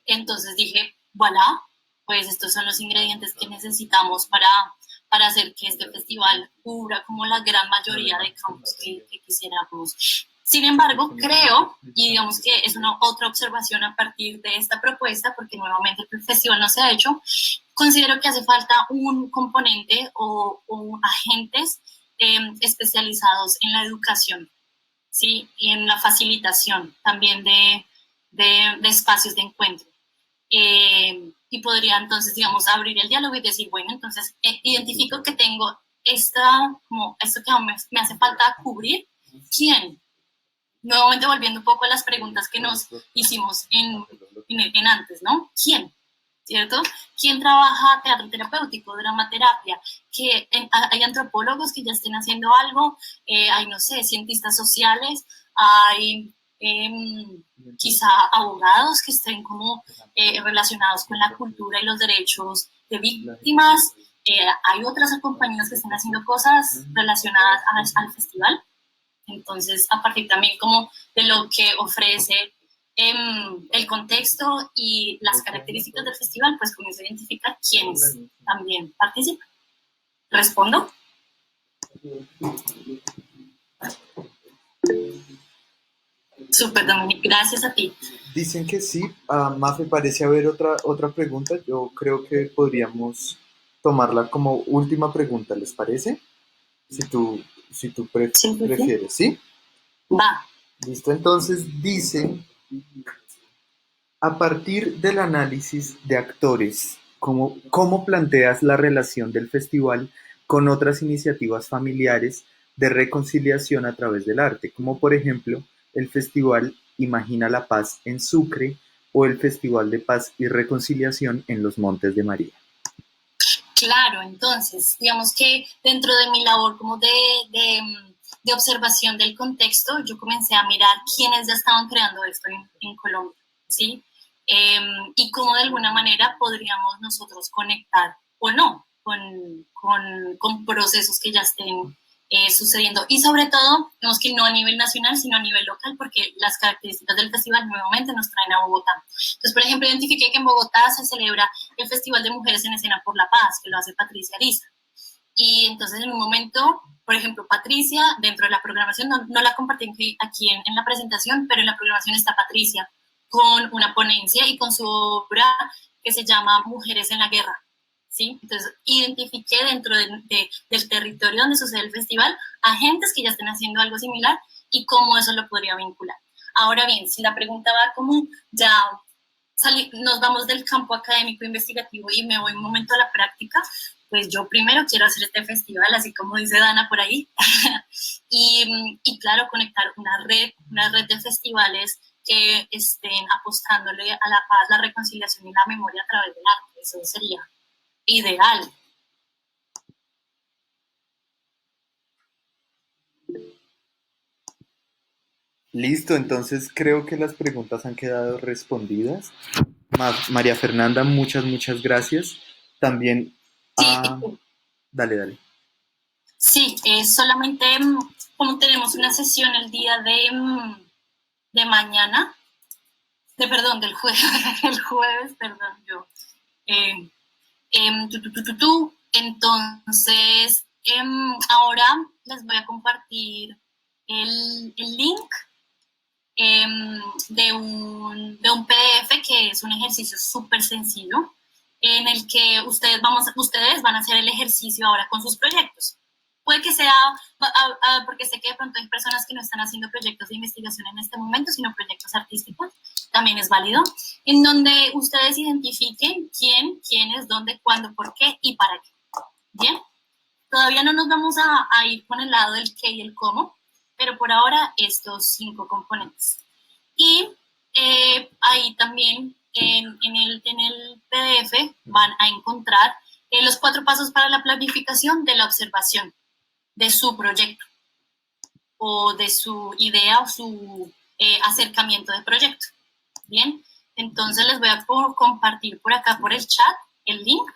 [SPEAKER 1] Entonces dije, voilà, pues estos son los ingredientes que necesitamos para hacer que este festival cubra como la gran mayoría de campos que quisiéramos. Sin embargo, creo, y digamos que es una otra observación a partir de esta propuesta, porque nuevamente el festival no se ha hecho, considero que hace falta un componente o agentes especializados en la educación, ¿sí? Y en la facilitación también de espacios de encuentro. Y podría entonces, digamos, abrir el diálogo y decir, bueno, entonces identifico que tengo esto que me hace falta cubrir. ¿Quién? nuevamente volviendo un poco a las preguntas que nos hicimos en antes, ¿no? ¿Quién? ¿Cierto? ¿Quién trabaja teatro terapéutico, dramaterapia? Hay antropólogos que ya estén haciendo algo, hay, no sé, cientistas sociales, hay quizá abogados que estén como relacionados con la cultura y los derechos de víctimas. Hay otras compañías que están haciendo cosas relacionadas al festival. Entonces, a partir también como de lo que ofrece el contexto y las características del festival, pues comienza a identificar quiénes también participan. ¿Respondo? Súper, Dominic, gracias a ti.
[SPEAKER 2] Dicen que sí. Mafe, parece haber otra pregunta. Yo creo que podríamos tomarla como última pregunta, ¿les parece? Si tú prefieres, ¿sí?
[SPEAKER 1] Va.
[SPEAKER 2] Listo, entonces dice, a partir del análisis de actores, ¿cómo planteas la relación del festival con otras iniciativas familiares de reconciliación a través del arte? Como por ejemplo el Festival Imagina la Paz en Sucre o el Festival de Paz y Reconciliación en los Montes de María.
[SPEAKER 1] Claro, entonces, digamos que dentro de mi labor como de observación del contexto, yo comencé a mirar quiénes ya estaban creando esto en Colombia, ¿sí? Y cómo de alguna manera podríamos nosotros conectar o no con procesos que ya estén sucediendo. Y sobre todo, digamos que no a nivel nacional, sino a nivel local, porque las características del festival nuevamente nos traen a Bogotá. Entonces, por ejemplo, identifiqué que en Bogotá se celebra el Festival de Mujeres en Escena por la Paz, que lo hace Patricia Ariza. Y entonces en un momento, por ejemplo, Patricia, dentro de la programación, no la compartí aquí en la presentación, pero en la programación está Patricia con una ponencia y con su obra que se llama Mujeres en la Guerra. ¿Sí? Entonces, identifiqué dentro del territorio donde sucede el festival agentes que ya estén haciendo algo similar y cómo eso lo podría vincular. Ahora bien, si la pregunta va como ya nos vamos del campo académico investigativo y me voy un momento a la práctica, pues yo primero quiero hacer este festival, así como dice Dana por ahí, y claro, conectar una red de festivales que estén apostándole a la paz, la reconciliación y la memoria a través del arte. Eso sería ideal.
[SPEAKER 2] Listo, entonces creo que las preguntas han quedado respondidas. María Fernanda, muchas gracias. También
[SPEAKER 1] Sí,
[SPEAKER 2] Dale.
[SPEAKER 1] sí, solamente como tenemos una sesión el día de mañana, del jueves, el jueves, perdón, yo. Entonces, ahora les voy a compartir el link de un PDF que es un ejercicio súper sencillo en el que ustedes van a hacer el ejercicio ahora con sus proyectos. Puede que sea, porque sé que de pronto hay personas que no están haciendo proyectos de investigación en este momento, sino proyectos artísticos, también es válido, en donde ustedes identifiquen quiénes, dónde, cuándo, por qué y para qué. Bien, todavía no nos vamos a ir con el lado del qué y el cómo, pero por ahora estos 5 componentes. Y ahí también en el PDF van a encontrar los 4 pasos para la planificación de la observación de su proyecto o de su idea o su acercamiento de proyecto. Bien, entonces les voy a compartir por acá por el chat el link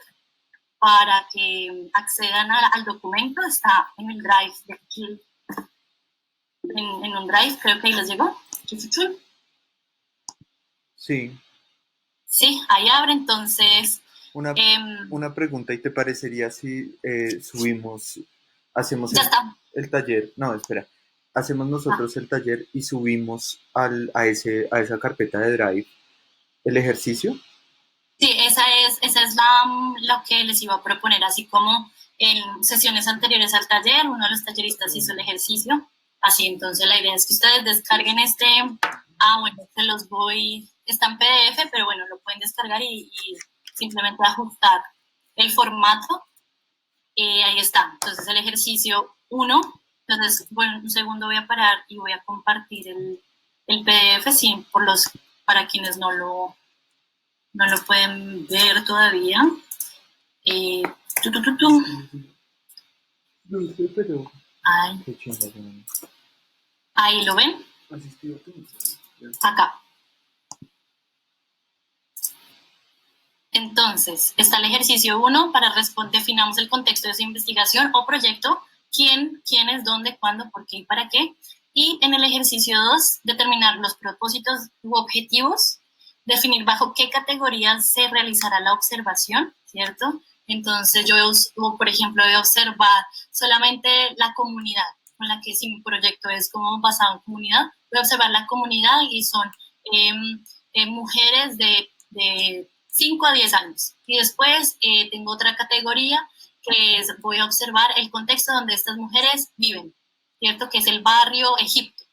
[SPEAKER 1] para que accedan al documento. Está en el drive de aquí, en un drive, creo que ahí les llegó.
[SPEAKER 2] Sí.
[SPEAKER 1] Sí, ahí abre, entonces.
[SPEAKER 2] Una pregunta, ¿y te parecería si hacemos
[SPEAKER 1] Ya está.
[SPEAKER 2] el taller? No, espera. Hacemos nosotros el taller y subimos a esa carpeta de Drive el ejercicio.
[SPEAKER 1] Sí, esa es lo que les iba a proponer, así como en sesiones anteriores al taller, uno de los talleristas hizo el ejercicio, así, entonces la idea es que ustedes descarguen bueno, se los está en PDF, pero bueno, lo pueden descargar y simplemente ajustar el formato, ahí está, entonces el ejercicio 1 Entonces, bueno, un segundo voy a parar y voy a compartir el PDF, sí, para quienes no lo pueden ver todavía. Eh, tu, tu, tu, tu.
[SPEAKER 2] No sé, pero...
[SPEAKER 1] Ay,
[SPEAKER 2] Qué chimba, güey.
[SPEAKER 1] ahí lo ven,
[SPEAKER 2] Asistido tú.
[SPEAKER 1] acá. Entonces, está el ejercicio 1 para responder, definamos el contexto de su investigación o proyecto, quiénes, dónde, cuándo, por qué y para qué. Y en el ejercicio 2, determinar los propósitos u objetivos, definir bajo qué categorías se realizará la observación, ¿cierto? Entonces, por ejemplo, voy a observar solamente la comunidad, con la que si mi proyecto es como basado en comunidad, voy a observar la comunidad y son mujeres de 5 a 10 años. Y después tengo otra categoría que es, voy a observar el contexto donde estas mujeres viven, ¿cierto? Que es el barrio Egipto.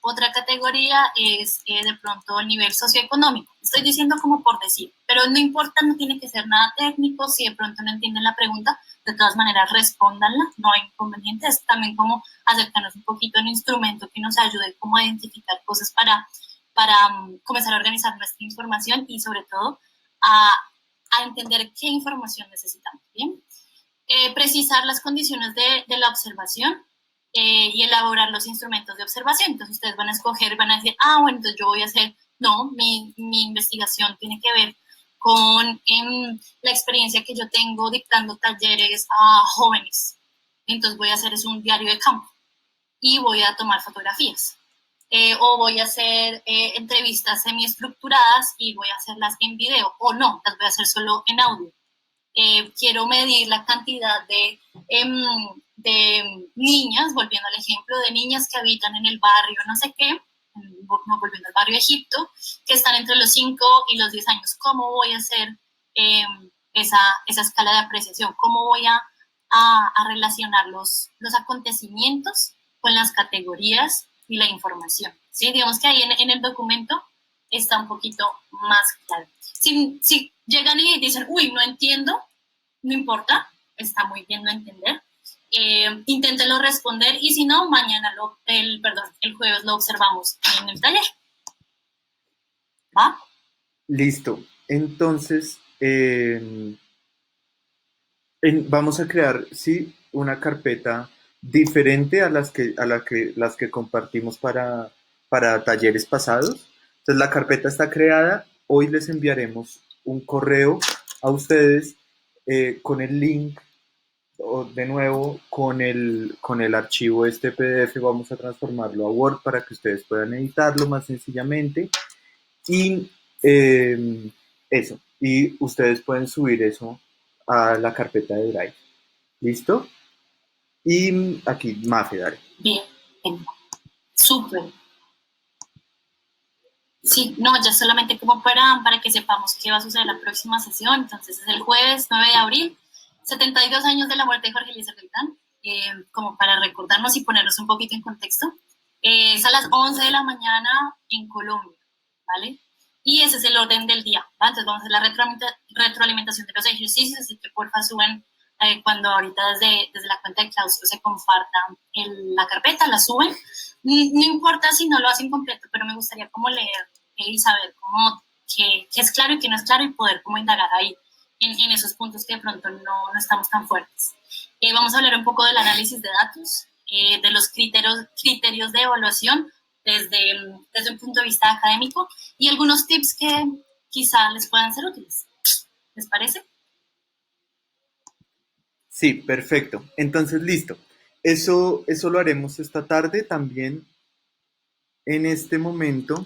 [SPEAKER 1] Otra categoría es de pronto el nivel socioeconómico. Estoy diciendo como por decir, pero no importa, no tiene que ser nada técnico. Si de pronto no entienden la pregunta, de todas maneras respóndanla, no hay inconveniente. Es también como acercarnos un poquito a un instrumento que nos ayude como a identificar cosas para comenzar a organizar nuestra información y sobre todo a entender qué información necesitamos, ¿bien? Precisar las condiciones de la observación y elaborar los instrumentos de observación. Entonces ustedes van a escoger, van a decir, bueno, entonces yo voy a hacer, no, mi investigación tiene que ver con la experiencia que yo tengo dictando talleres a jóvenes. Entonces voy a hacer es un diario de campo y voy a tomar fotografías. O voy a hacer entrevistas semiestructuradas y voy a hacerlas en video, o no, las voy a hacer solo en audio. Quiero medir la cantidad de niñas, volviendo al ejemplo, de niñas que habitan en el barrio, no sé qué, no volviendo al barrio Egipto, que están entre los 5 y los 10 años. ¿Cómo voy a hacer esa escala de apreciación? ¿Cómo voy a relacionar los acontecimientos con las categorías y la información? ¿Sí? Digamos que ahí en el documento está un poquito más claro. Si llegan y dicen, uy, no entiendo, no importa, está muy bien no entender. Inténtenlo responder y si no, mañana, el jueves lo observamos en el taller. ¿Va?
[SPEAKER 2] Listo. Entonces, vamos a crear, sí, una carpeta diferente a las que compartimos para talleres pasados. Entonces, la carpeta está creada. Hoy les enviaremos un correo a ustedes con el link, o de nuevo, con el archivo este PDF. Vamos a transformarlo a Word para que ustedes puedan editarlo más sencillamente. Y eso. Y ustedes pueden subir eso a la carpeta de Drive. ¿Listo? Y aquí, Mafe, dale.
[SPEAKER 1] Bien, súper. Sí, no, ya solamente como para que sepamos qué va a suceder en la próxima sesión. Entonces es el jueves 9 de abril, 72 años de la muerte de Jorge Eliezer Gaitán, como para recordarnos y ponernos un poquito en contexto. Es a las 11 de la mañana en Colombia, ¿vale? Y ese es el orden del día, ¿vale? Entonces vamos a hacer la retroalimentación de los ejercicios, así que porfa suben cuando ahorita desde la cuenta de Claustro se comparta la carpeta, la suben. No importa si no lo hacen completo, pero me gustaría como leer y saber cómo qué es claro y qué no es claro y poder como indagar ahí en esos puntos que de pronto no estamos tan fuertes. Vamos a hablar un poco del análisis de datos, de los criterios de evaluación desde un punto de vista académico y algunos tips que quizá les puedan ser útiles. ¿Les parece?
[SPEAKER 2] Sí, perfecto. Entonces, listo. Eso lo haremos esta tarde también. En este momento